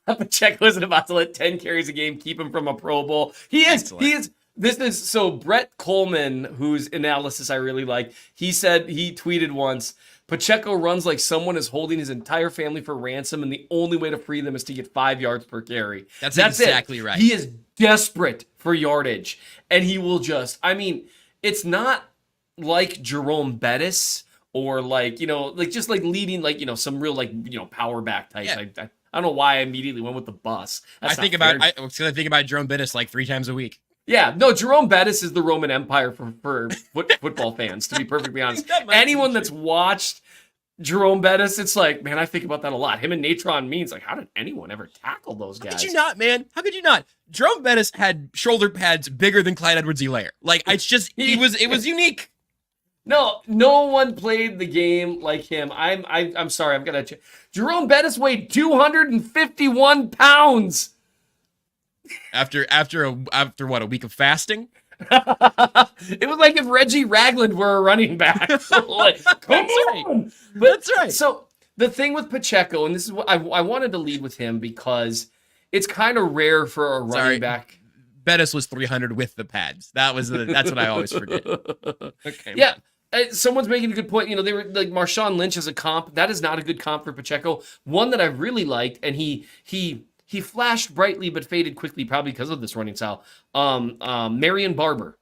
Pacheco isn't about to let 10 carries a game keep him from a Pro Bowl. He is. Excellent. He is. This is so Brett Coleman, whose analysis I really like. He tweeted once, Pacheco runs like someone is holding his entire family for ransom, and the only way to free them is to get 5 yards per carry. That's exactly right. He is desperate for yardage, and he will just. It's not like Jerome Bettis or just leading some real power back type. Yeah. I don't know why I immediately went with the bus. I think about Jerome Bettis 3 times a week. Yeah, no, Jerome Bettis is the Roman Empire for football fans, to be perfectly honest. Anyone that's watched Jerome Bettis, it's like, man, I think about that a lot. Him and Natron Means, how did anyone ever tackle those guys? How could you not, man? How could you not? Jerome Bettis had shoulder pads bigger than Clyde Edwards-Helaire. It's just, it was unique. No one played the game like him. I'm sorry, I've got to check. Jerome Bettis weighed 251 pounds. After what, a week of fasting? It was like if Reggie Ragland were a running back. Come on! That's right. So the thing with Pacheco, and this is what I wanted to lead with him because it's kind of rare for a running back. Bettis was 300 with the pads. That's what I always forget. Okay. Yeah. Someone's making a good point. They were like Marshawn Lynch as a comp. That is not a good comp for Pacheco. One that I really liked, and he flashed brightly but faded quickly, probably because of this running style. Marion Barber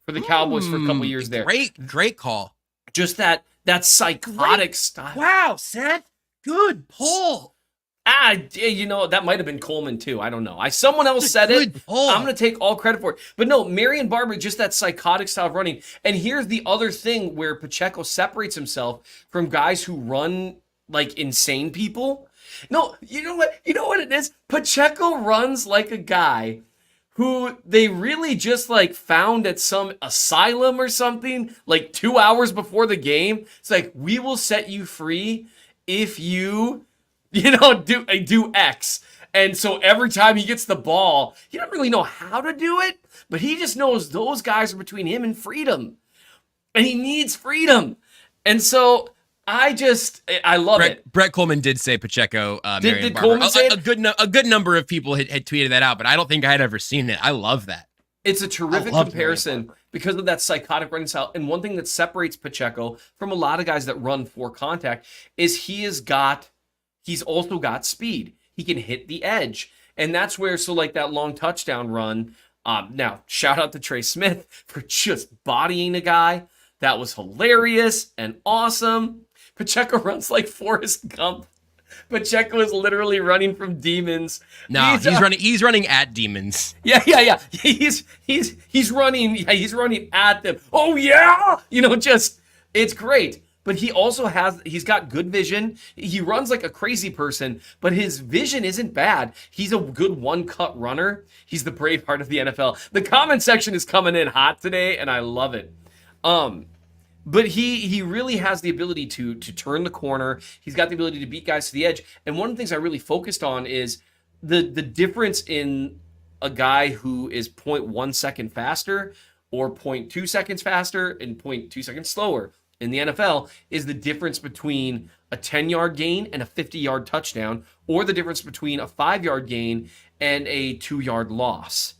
for the Cowboys for a couple years there. Great call. Just that psychotic style. Wow, Seth. Good pull. That might have been Coleman too. I don't know. Someone else said it. I'm going to take all credit for it. But no, Marion Barber, just that psychotic style of running. And here's the other thing where Pacheco separates himself from guys who run like insane people. No, you know what? You know what it is? Pacheco runs like a guy who they really just like found at some asylum or something like 2 hours before the game. It's like, we will set you free if you do X. And so every time he gets the ball, he doesn't really know how to do it, but he just knows those guys are between him and freedom. And he needs freedom. And so I love it. Brett Coleman did say Pacheco. Did Coleman say it? A good number of people had tweeted that out, but I don't think I had ever seen it. I love that. It's a terrific comparison because of that psychotic running style. And one thing that separates Pacheco from a lot of guys that run for contact is he's also got speed. He can hit the edge. And that's where, like that long touchdown run. Now, shout out to Trey Smith for just bodying a guy. That was hilarious and awesome. Pacheco runs like Forrest Gump. Pacheco is literally running from demons. No, he's running at demons. Yeah. He's running at them. Oh yeah! It's great. But he's got good vision. He runs like a crazy person, but his vision isn't bad. He's a good one-cut runner. He's the Braveheart of the NFL. The comment section is coming in hot today, and I love it. But he really has the ability to turn the corner. He's got the ability to beat guys to the edge. And one of the things I really focused on is the difference in a guy who is 0.1 second faster or 0.2 seconds faster and 0.2 seconds slower in the NFL is the difference between a 10-yard gain and a 50-yard touchdown, or the difference between a 5-yard gain and a 2-yard loss.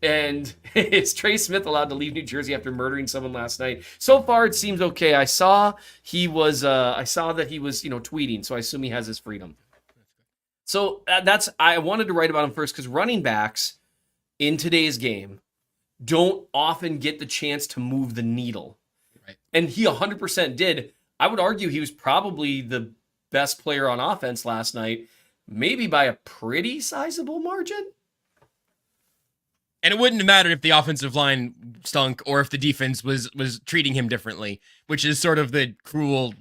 And is Trey Smith allowed to leave New Jersey after murdering someone last night? So far, it seems okay. I saw that he was tweeting, so I assume he has his freedom. So I wanted to write about him first because running backs in today's game don't often get the chance to move the needle. Right. And he 100% did. I would argue he was probably the best player on offense last night, maybe by a pretty sizable margin. And it wouldn't have mattered if the offensive line stunk or if the defense was treating him differently, which is sort of the cruel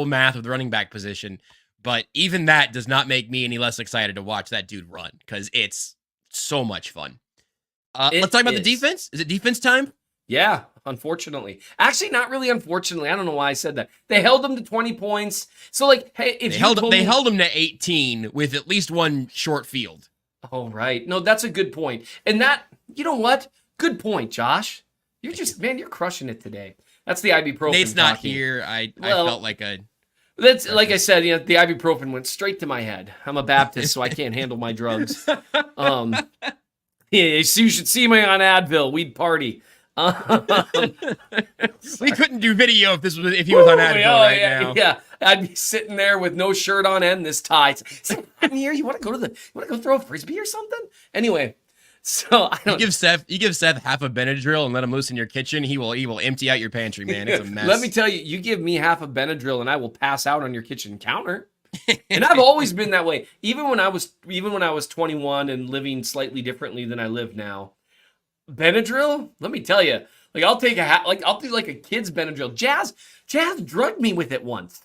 math of the running back position. But even that does not make me any less excited to watch that dude run because it's so much fun. Let's talk about the defense. Is it defense time? Yeah, unfortunately. Actually, not really unfortunately. I don't know why I said that. They held him to 20 points. So, hey, if they held him to 18 with at least one short field. Oh, right. No, that's a good point. And you know what? Good point, Josh. You're crushing it today. That's the ibuprofen. Nate's not here. I felt like that's like I said, the ibuprofen went straight to my head. I'm a Baptist, so I can't handle my drugs. You should see me on Advil. We'd party. We couldn't do video if he was on Advil now. Yeah, I'd be sitting there with no shirt on and this tie. I'm here. You want to go throw a frisbee or something? Anyway, so I don't. You give Seth half a Benadryl and let him loose in your kitchen. He will empty out your pantry, man. It's a mess. Let me tell you, you give me half a Benadryl and I will pass out on your kitchen counter. And I've always been that way. Even when I was 21 and living slightly differently than I live now. Benadryl, let me tell you, I'll take I'll do a kid's Benadryl. Jazz drugged me with it once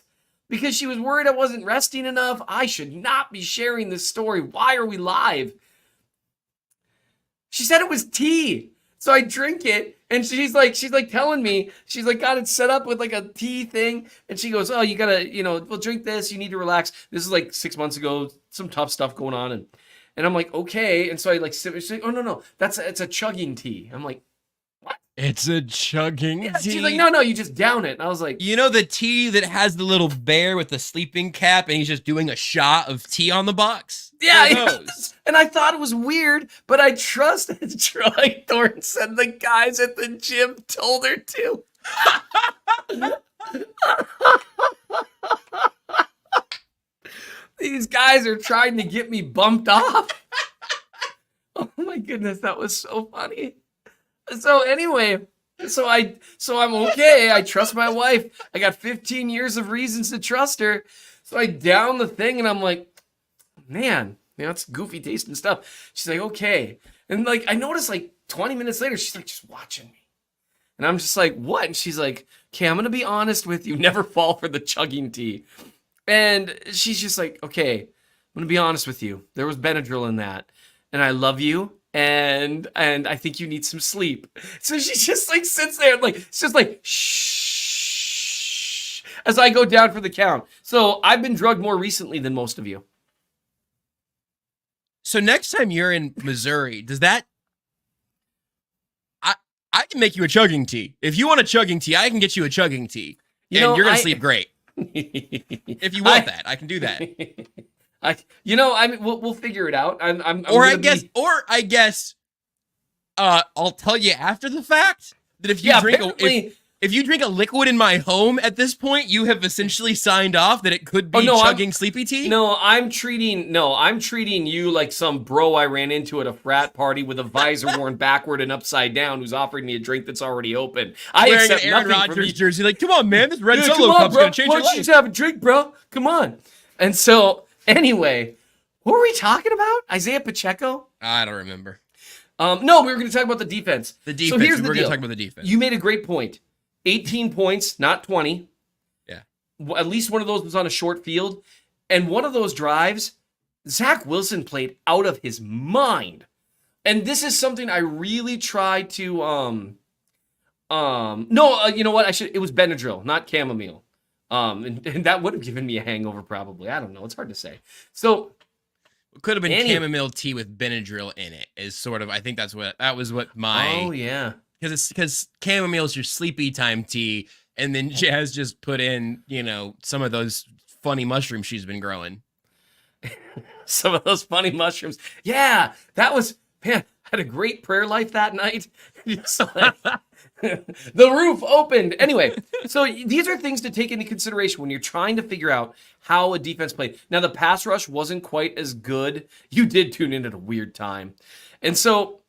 because she was worried I wasn't resting enough. I should not be sharing this story. Why are we live? She said it was tea. So I drink it and she's telling me, got it set up with a tea thing. And she goes, oh, you gotta, we'll drink this. You need to relax. This is 6 months ago, some tough stuff going on. And I'm like, okay. And so I sip. She's like, oh, no. It's a chugging tea. I'm like, what? It's a chugging tea? She's like, no, you just down it. And I was like. The tea that has the little bear with the sleeping cap and he's just doing a shot of tea on the box? Yeah. And I thought it was weird, but I trusted Troy Thornton said the guys at the gym told her to. These guys are trying to get me bumped off. Oh my goodness, that was so funny. So anyway, so I'm okay. I trust my wife. I got 15 years of reasons to trust her. So I down the thing and I'm like, man, it's goofy tasting stuff. She's like, okay. And like, I noticed like 20 minutes later, she's like, just watching me. And I'm just like, what? And she's like, okay, I'm going to be honest with you. Never fall for the chugging tea. And she's just like, okay, I'm going to be honest with you. There was Benadryl in that. And I love you. And I think you need some sleep. So she just like sits there and like, it's just like, shh, as I go down for the count. So I've been drugged more recently than most of you. So next time you're in Missouri, does that, I can make you a chugging tea. If you want a chugging tea, I can get you a chugging tea. You're going to sleep great. If you want that, I can do that. I mean, we'll figure it out. I guess, I'll tell you after the fact that if you drink a liquid in my home at this point, you have essentially signed off that it could be chugging sleepy tea. No, I'm treating you like some bro I ran into at a frat party with a visor worn backward and upside down who's offering me a drink that's already open. I wearing accept an Aaron nothing Rodgers jersey. Like, come on, man, this red Dude, Solo cup's gonna change your Why don't you life. just have a drink, bro? Come on. And so, anyway, what were we talking about? Isaiah Pacheco? I don't remember. No, we were going to talk about the defense. The defense. So here's we're the going to deal. talk about the defense. You made a great point. 18 points, not 20. Yeah. At least one of those was on a short field. And one of those drives, Zach Wilson played out of his mind. And this is something I really tried to, you know what? It was Benadryl, not chamomile. And that would have given me a hangover probably. I don't know. It's hard to say. So it could have been chamomile tea with Benadryl in it is sort of, I think that was what my. Oh, yeah. Because chamomile is your sleepy time tea, and then Jazz just put in, some of those funny mushrooms she's been growing. Some of those funny mushrooms. Yeah, that was, man, I had a great prayer life that night. The roof opened. Anyway, so these are things to take into consideration when you're trying to figure out how a defense played. Now, the pass rush wasn't quite as good. You did tune in at a weird time. And so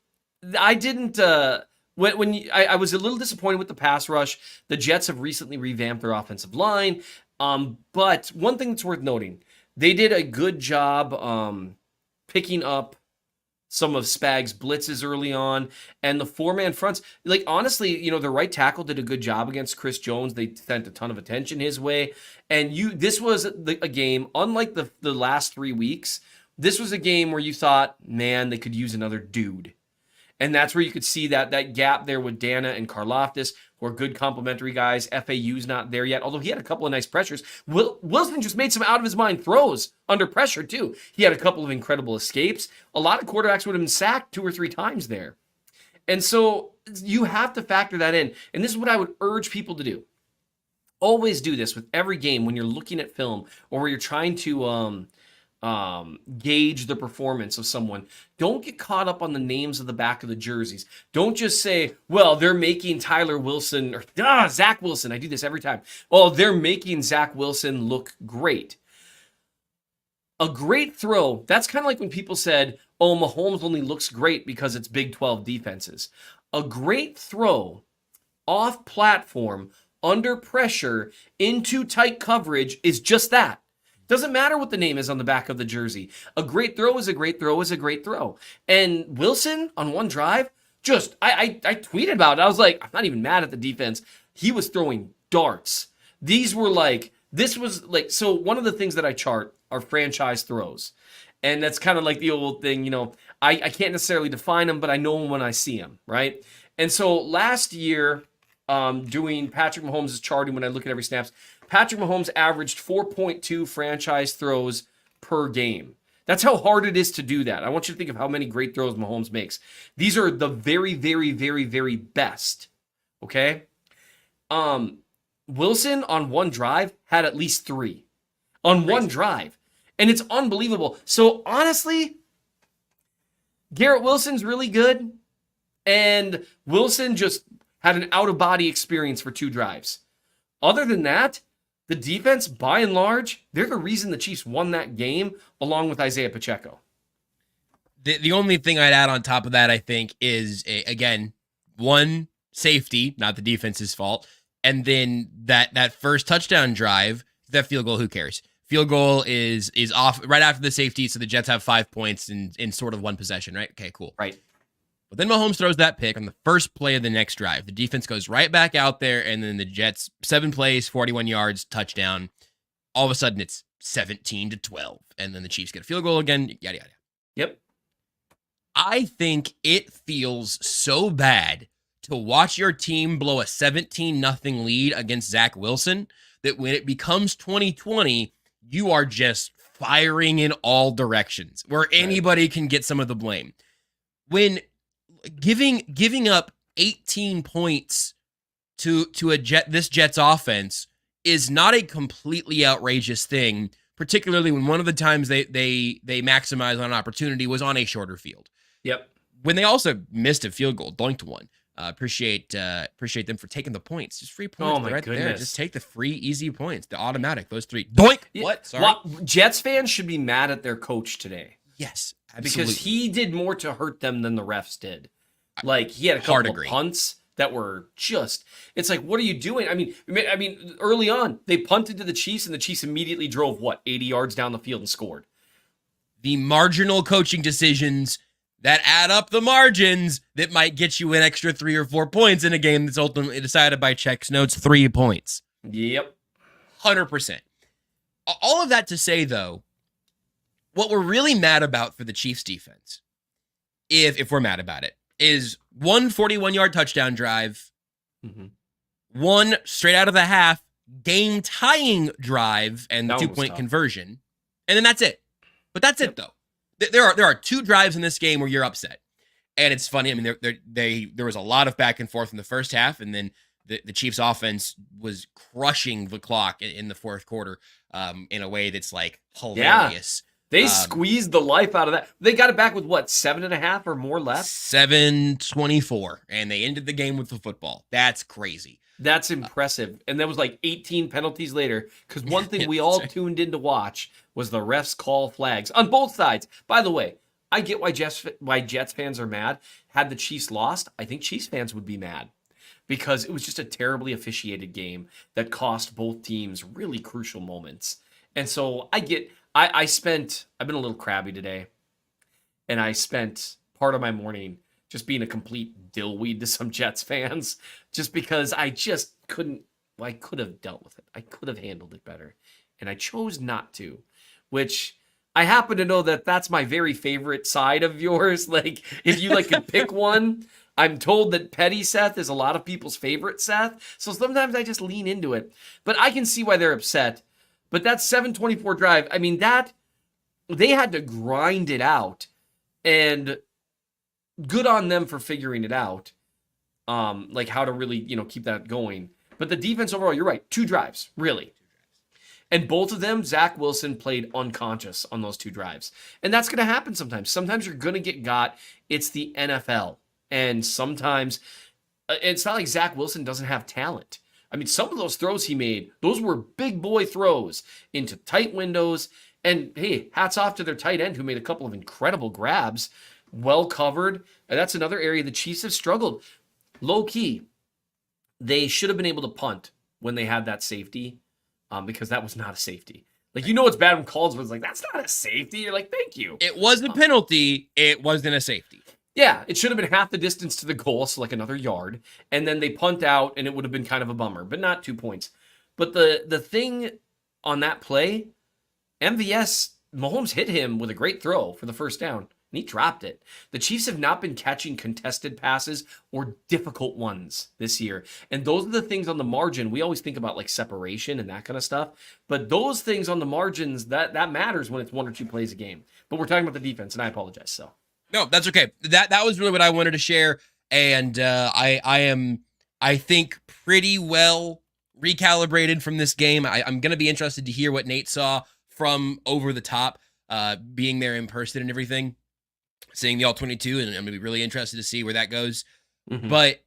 I didn't... I was a little disappointed with the pass rush. The Jets have recently revamped their offensive line. But one thing that's worth noting, they did a good job picking up some of Spag's blitzes early on, and the four-man fronts. Like, honestly, the right tackle did a good job against Chris Jones. They sent a ton of attention his way. And this was a game, unlike the last 3 weeks, this was a game where you thought, man, they could use another dude. And that's where you could see that gap there with Dana and Karlaftis, who are good complementary guys. FAU's not there yet, although he had a couple of nice pressures. Wilson just made some out-of-his-mind throws under pressure, too. He had a couple of incredible escapes. A lot of quarterbacks would have been sacked 2 or 3 times there. And so you have to factor that in. And this is what I would urge people to do. Always do this with every game when you're looking at film or where you're trying to gauge the performance of someone. Don't get caught up on the names of the back of the jerseys. Don't just say, well, they're making Tyler Wilson or Zach Wilson. I do this every time. Oh, they're making Zach Wilson look great. A great throw, that's kind of like when people said, oh, Mahomes only looks great because it's Big 12 defenses. A great throw off platform, under pressure, into tight coverage is just that. Doesn't matter what the name is on the back of the jersey. A great throw is a great throw is a great throw. And Wilson, on one drive, I tweeted about it. I was like, I'm not even mad at the defense. He was throwing darts. This was like, so one of the things that I chart are franchise throws. And that's kind of like the old thing, I can't necessarily define them, but I know them when I see them, right? And so last year, doing Patrick Mahomes' charting when I look at every snaps, Patrick Mahomes averaged 4.2 franchise throws per game. That's how hard it is to do that. I want you to think of how many great throws Mahomes makes. These are the very, very, very, very best. Okay? Wilson on one drive had at least 3. On one drive. And it's unbelievable. So honestly, Garrett Wilson's really good. And Wilson just had an out-of-body experience for 2 drives. Other than that, the defense, by and large, they're the reason the Chiefs won that game, along with Isaiah Pacheco. The only thing I'd add on top of that, I think, is, again, one, safety, not the defense's fault, and then that first touchdown drive, that field goal, who cares? Field goal is off right after the safety, so the Jets have 5 points in sort of one possession, right? Okay, cool. Right. But then Mahomes throws that pick on the first play of the next drive. The defense goes right back out there, and then the Jets, 7 plays, 41 yards, touchdown. All of a sudden, it's 17-12, and then the Chiefs get a field goal again, yada, yada. Yep. I think it feels so bad to watch your team blow a 17-0 lead against Zach Wilson that when it becomes 2020, you are just firing in all directions where anybody can get some of the blame. When giving up 18 points to this Jets offense is not a completely outrageous thing, particularly when one of the times they maximized on an opportunity was on a shorter field. Yep. When they also missed a field goal, doinked one. Appreciate them for taking the points. Just free points. Oh my right goodness. there. Just take the free, easy points. The automatic. Those 3. Doink. Yeah. What? Sorry. Well, Jets fans should be mad at their coach today. Yes, absolutely. Because he did more to hurt them than the refs did. Like, he had a couple of punts that were just, it's like, what are you doing? I mean, early on, they punted to the Chiefs, and the Chiefs immediately drove, 80 yards down the field and scored. The marginal coaching decisions that add up the margins that might get you an extra 3 or 4 points in a game that's ultimately decided by checks notes 3 points. Yep. 100%. All of that to say, though, what we're really mad about for the Chiefs defense, if we're mad about it, is 1 41-yard touchdown drive, 1 straight out of the half game-tying drive and the 2-point conversion, and then that's it. But that's it, though. There are 2 drives in this game where you're upset, and it's funny. I mean, there was a lot of back and forth in the first half, and then the Chiefs' offense was crushing the clock in the fourth quarter in a way that's like hilarious. Yeah. They squeezed the life out of that. They got it back with 7.5 or more left? 7:24, and they ended the game with the football. That's crazy. That's impressive. And that was 18 penalties later, because one thing we all tuned in to watch was the refs call flags on both sides. By the way, I get why Jets fans are mad. Had the Chiefs lost, I think Chiefs fans would be mad, because it was just a terribly officiated game that cost both teams really crucial moments. And so I've been a little crabby today, and I spent part of my morning just being a complete dillweed to some Jets fans, just because I just couldn't, I could have dealt with it. I could have handled it better, and I chose not to, which I happen to know that that's my very favorite side of yours. Like, if you could pick one, I'm told that petty Seth is a lot of people's favorite Seth, so sometimes I just lean into it. But I can see why they're upset. But that 7:24 drive, I mean, that they had to grind it out, and good on them for figuring it out, how to really, keep that going. But the defense overall, you're right, 2 drives, really. And both of them, Zach Wilson played unconscious on those 2 drives. And that's going to happen sometimes. Sometimes you're going to get got. It's the NFL. And sometimes it's not like Zach Wilson doesn't have talent. I mean, some of those throws he made, those were big boy throws into tight windows. And hey, hats off to their tight end who made a couple of incredible grabs. Well covered. And that's another area the Chiefs have struggled. Low key, they should have been able to punt when they had that safety, because that was not a safety. It's bad when calls was that's not a safety. You're like, thank you. It was a penalty. It wasn't a safety. Yeah, it should have been half the distance to the goal, so another yard. And then they punt out, and it would have been kind of a bummer, but not 2 points. But the thing on that play, Mahomes hit him with a great throw for the first down, and he dropped it. The Chiefs have not been catching contested passes or difficult ones this year. And those are the things on the margin. We always think about separation and that kind of stuff. But those things on the margins, that matters when it's 1 or 2 plays a game. But we're talking about the defense, and I apologize. So no, that's okay. That was really what I wanted to share. And I think, pretty well recalibrated from this game. I'm going to be interested to hear what Nate saw from over the top, being there in person and everything. Seeing the all-22, and I'm going to be really interested to see where that goes. Mm-hmm. But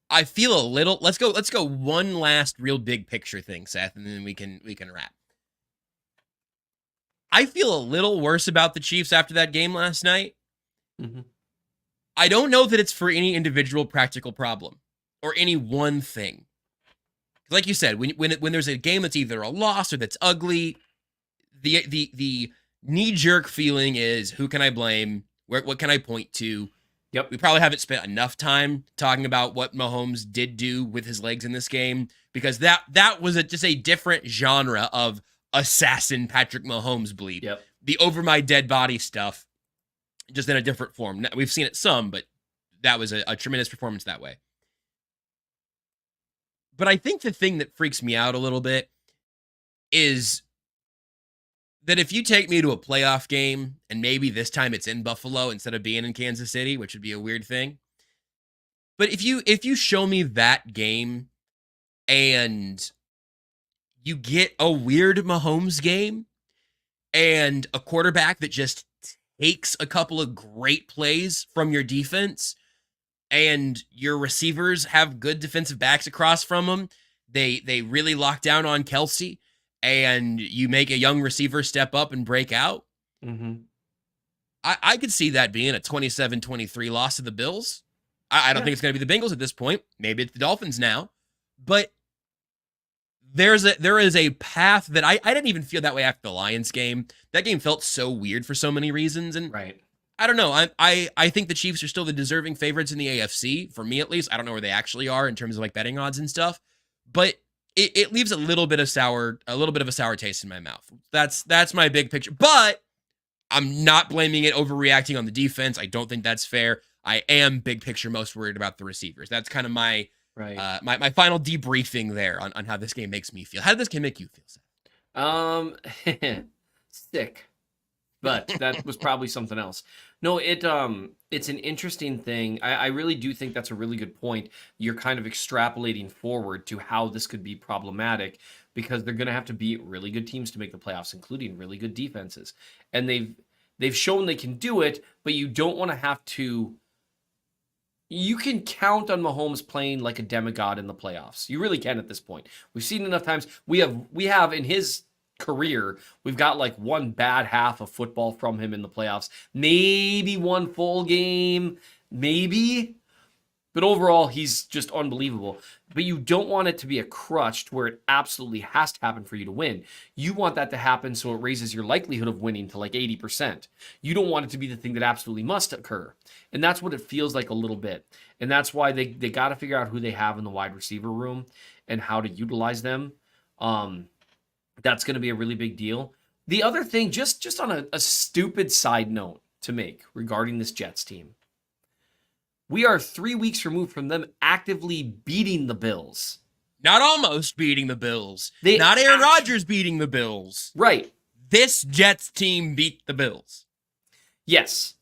I feel a little. Let's go one last real big picture thing, Seth, and then we can wrap. I feel a little worse about the Chiefs after that game last night. Mm-hmm. I don't know that it's for any individual practical problem or any one thing. like you said, when there's a game that's either a loss or that's ugly, the knee-jerk feeling is, who can I blame? What can I point to? Yep. We probably haven't spent enough time talking about what Mahomes did do with his legs in this game, because that was just a different genre of assassin Patrick Mahomes bleep. Yep. The over my dead body stuff, just in a different form. Now, we've seen it some, but that was a tremendous performance that way. But I think the thing that freaks me out a little bit is that if you take me to a playoff game, and maybe this time it's in Buffalo instead of being in Kansas City, which would be a weird thing. But if you show me that game and you get a weird Mahomes game and a quarterback that just takes a couple of great plays from your defense, and your receivers have good defensive backs across from them, they really lock down on Kelsey, and you make a young receiver step up and break out, I could see that being a 27-23 loss to the Bills. I don't think it's going to be the Bengals at this point. Maybe it's the Dolphins now. But there is a path that I didn't even feel that way after the Lions game. That game felt so weird for so many reasons. And right. I don't know. I think the Chiefs are still the deserving favorites in the AFC, for me at least. I don't know where they actually are in terms of like betting odds and stuff. But it leaves a little bit of a sour taste in my mouth. That's my big picture. But I'm not blaming it overreacting on the defense. I don't think that's fair. I am big picture most worried about the receivers. That's kind of my my final debriefing there on how this game makes me feel. How did this game make you feel, Seth? Sick. But that was probably something else. No, it's an interesting thing. I really do think that's a really good point. You're kind of extrapolating forward to how this could be problematic, because they're going to have to beat really good teams to make the playoffs, including really good defenses. And they've shown they can do it, but you don't want to have to. You can count on Mahomes playing like a demigod in the playoffs. You really can at this point. We've seen enough times. We have in his career, we've got like one bad half of football from him in the playoffs. Maybe one full game, maybe. But overall, he's just unbelievable. But you don't want it to be a crutch to where it absolutely has to happen for you to win. You want that to happen so it raises your likelihood of winning to like 80%. You don't want it to be the thing that absolutely must occur. And that's what it feels like a little bit. And that's why they got to figure out who they have in the wide receiver room and how to utilize them. That's going to be a really big deal. The other thing, just on a stupid side note to make regarding this Jets team. We are 3 weeks removed from them actively beating the Bills. Not almost beating the Bills. Not Aaron Rodgers beating the Bills. Right. This Jets team beat the Bills. Yes.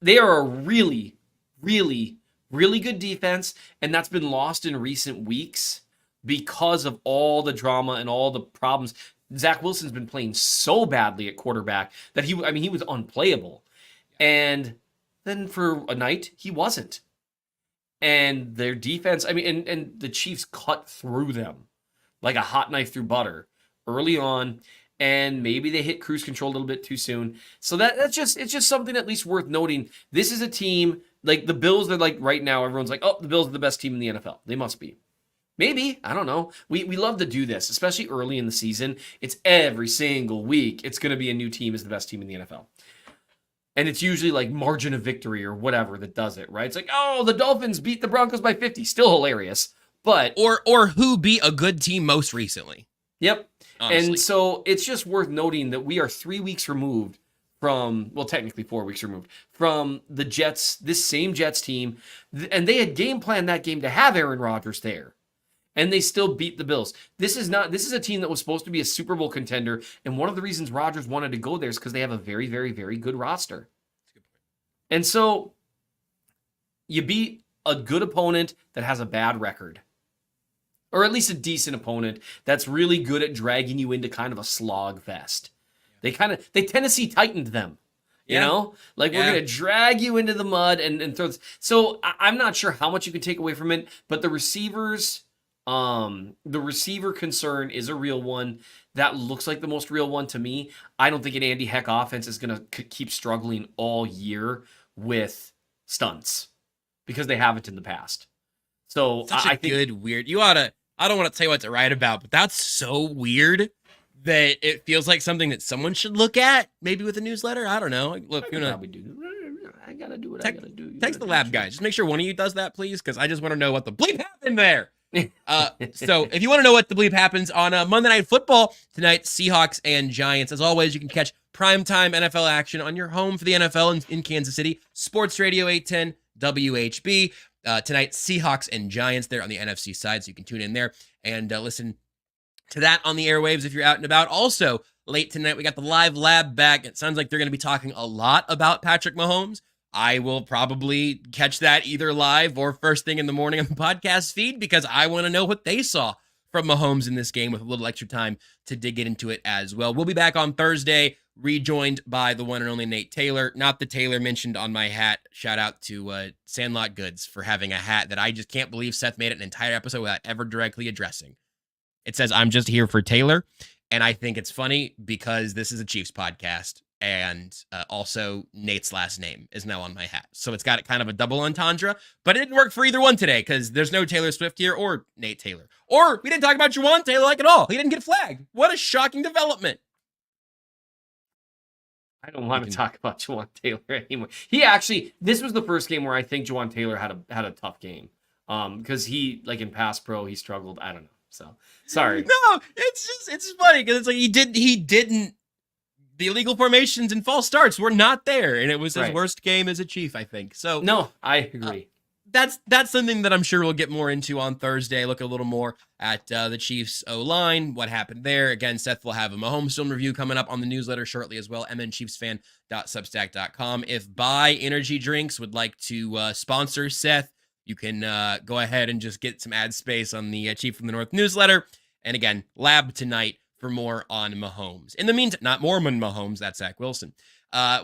They are a really, really, really good defense, and that's been lost in recent weeks because of all the drama and all the problems. Zach Wilson's been playing so badly at quarterback that he was unplayable. And then for a night, he wasn't. And their defense, and the Chiefs cut through them like a hot knife through butter early on, and maybe they hit cruise control a little bit too soon. So it's just something at least worth noting. This is a team, like the Bills, they're like right now, everyone's like, oh, the Bills are the best team in the NFL. They must be. Maybe, I don't know. We love to do this, especially early in the season. It's every single week. It's going to be a new team is the best team in the NFL. And it's usually like margin of victory or whatever that does it, right? It's like, oh, the Dolphins beat the Broncos by 50. Still hilarious. But or who beat a good team most recently. Yep. Honestly. And so it's just worth noting that we are 3 weeks removed from, well, technically 4 weeks removed from the Jets, this same Jets team. And they had game planned that game to have Aaron Rodgers there. And they still beat the Bills. This is a team that was supposed to be a Super Bowl contender. And one of the reasons Rodgers wanted to go there is because they have a very, very, very good roster. And so you beat a good opponent that has a bad record. Or at least a decent opponent that's really good at dragging you into kind of a slog fest. They Tennessee Titaned them. You know? Like, we're going to drag you into the mud and throw this. So I'm not sure how much you can take away from it, but the receivers... the receiver concern is a real one. That looks like the most real one to me. I don't think an Andy Heck offense is going to keep struggling all year with stunts because they haven't in the past. So I think good weird. You ought to I don't want to tell you what to write about, but that's so weird that it feels like something that someone should look at, maybe with a newsletter. I don't know. Look, I probably do. I gotta do what I gotta do. Text the lab guys. Just make sure one of you does that, please, because I just want to know what the bleep happened there. So if you want to know what the bleep happens on Monday Night Football tonight, Seahawks and Giants. As always, you can catch primetime NFL action on your home for the NFL in Kansas City. Sports Radio 810 WHB. Tonight, Seahawks and Giants there on the NFC side, so you can tune in there and listen to that on the airwaves if you're out and about. Also, late tonight, we got the live lab back. It sounds like they're going to be talking a lot about Patrick Mahomes. I will probably catch that either live or first thing in the morning on the podcast feed because I want to know what they saw from Mahomes in this game with a little extra time to dig into it as well. We'll be back on Thursday, rejoined by the one and only Nate Taylor, not the Taylor mentioned on my hat. Shout out to Sandlot Goods for having a hat that I just can't believe Seth made it an entire episode without ever directly addressing. It says, "I'm just here for Taylor." And I think it's funny because this is a Chiefs podcast. And also Nate's last name is now on my hat. So it's got kind of a double entendre, but it didn't work for either one today because there's no Taylor Swift here or Nate Taylor. Or we didn't talk about Juwan Taylor like at all. He didn't get flagged. What a shocking development. I don't want to talk about Juwan Taylor anymore. This was the first game where I think Juwan Taylor had a tough game. Because he, like in pass pro, he struggled. I don't know. So sorry. No, it's funny because it's like he didn't. The illegal formations and false starts were not there, and it was his worst game as a Chief, I think. So no, I agree. That's something that I'm sure we'll get more into on Thursday. Look a little more at the Chiefs O-line, what happened there. Again, Seth will have a Mahomes film review coming up on the newsletter shortly as well, mnchiefsfan.substack.com. If Buy Energy Drinks would like to sponsor Seth, you can go ahead and just get some ad space on the Chief from the North newsletter. And again, lab tonight for more on Mahomes. In the meantime, not Mormon Mahomes, that's Zach Wilson.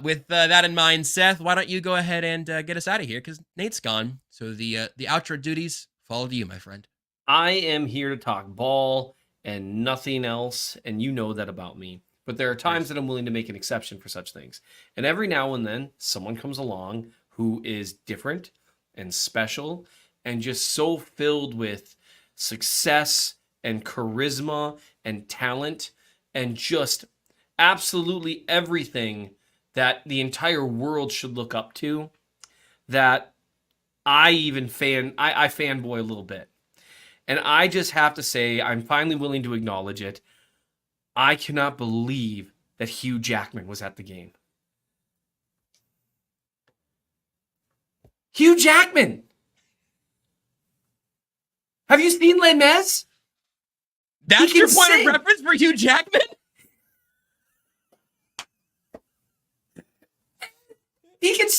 With that in mind, Seth, why don't you go ahead and get us out of here because Nate's gone. So the outro duties fall to you, my friend. I am here to talk ball and nothing else, and you know that about me. But there are times that I'm willing to make an exception for such things. And every now and then, someone comes along who is different and special and just so filled with success and charisma and talent and just absolutely everything that the entire world should look up to, that I fanboy a little bit. And I just have to say, I'm finally willing to acknowledge it. I cannot believe that Hugh Jackman was at the game. Hugh Jackman! Have you seen Les Mis? That's your point of reference for Hugh Jackman? He can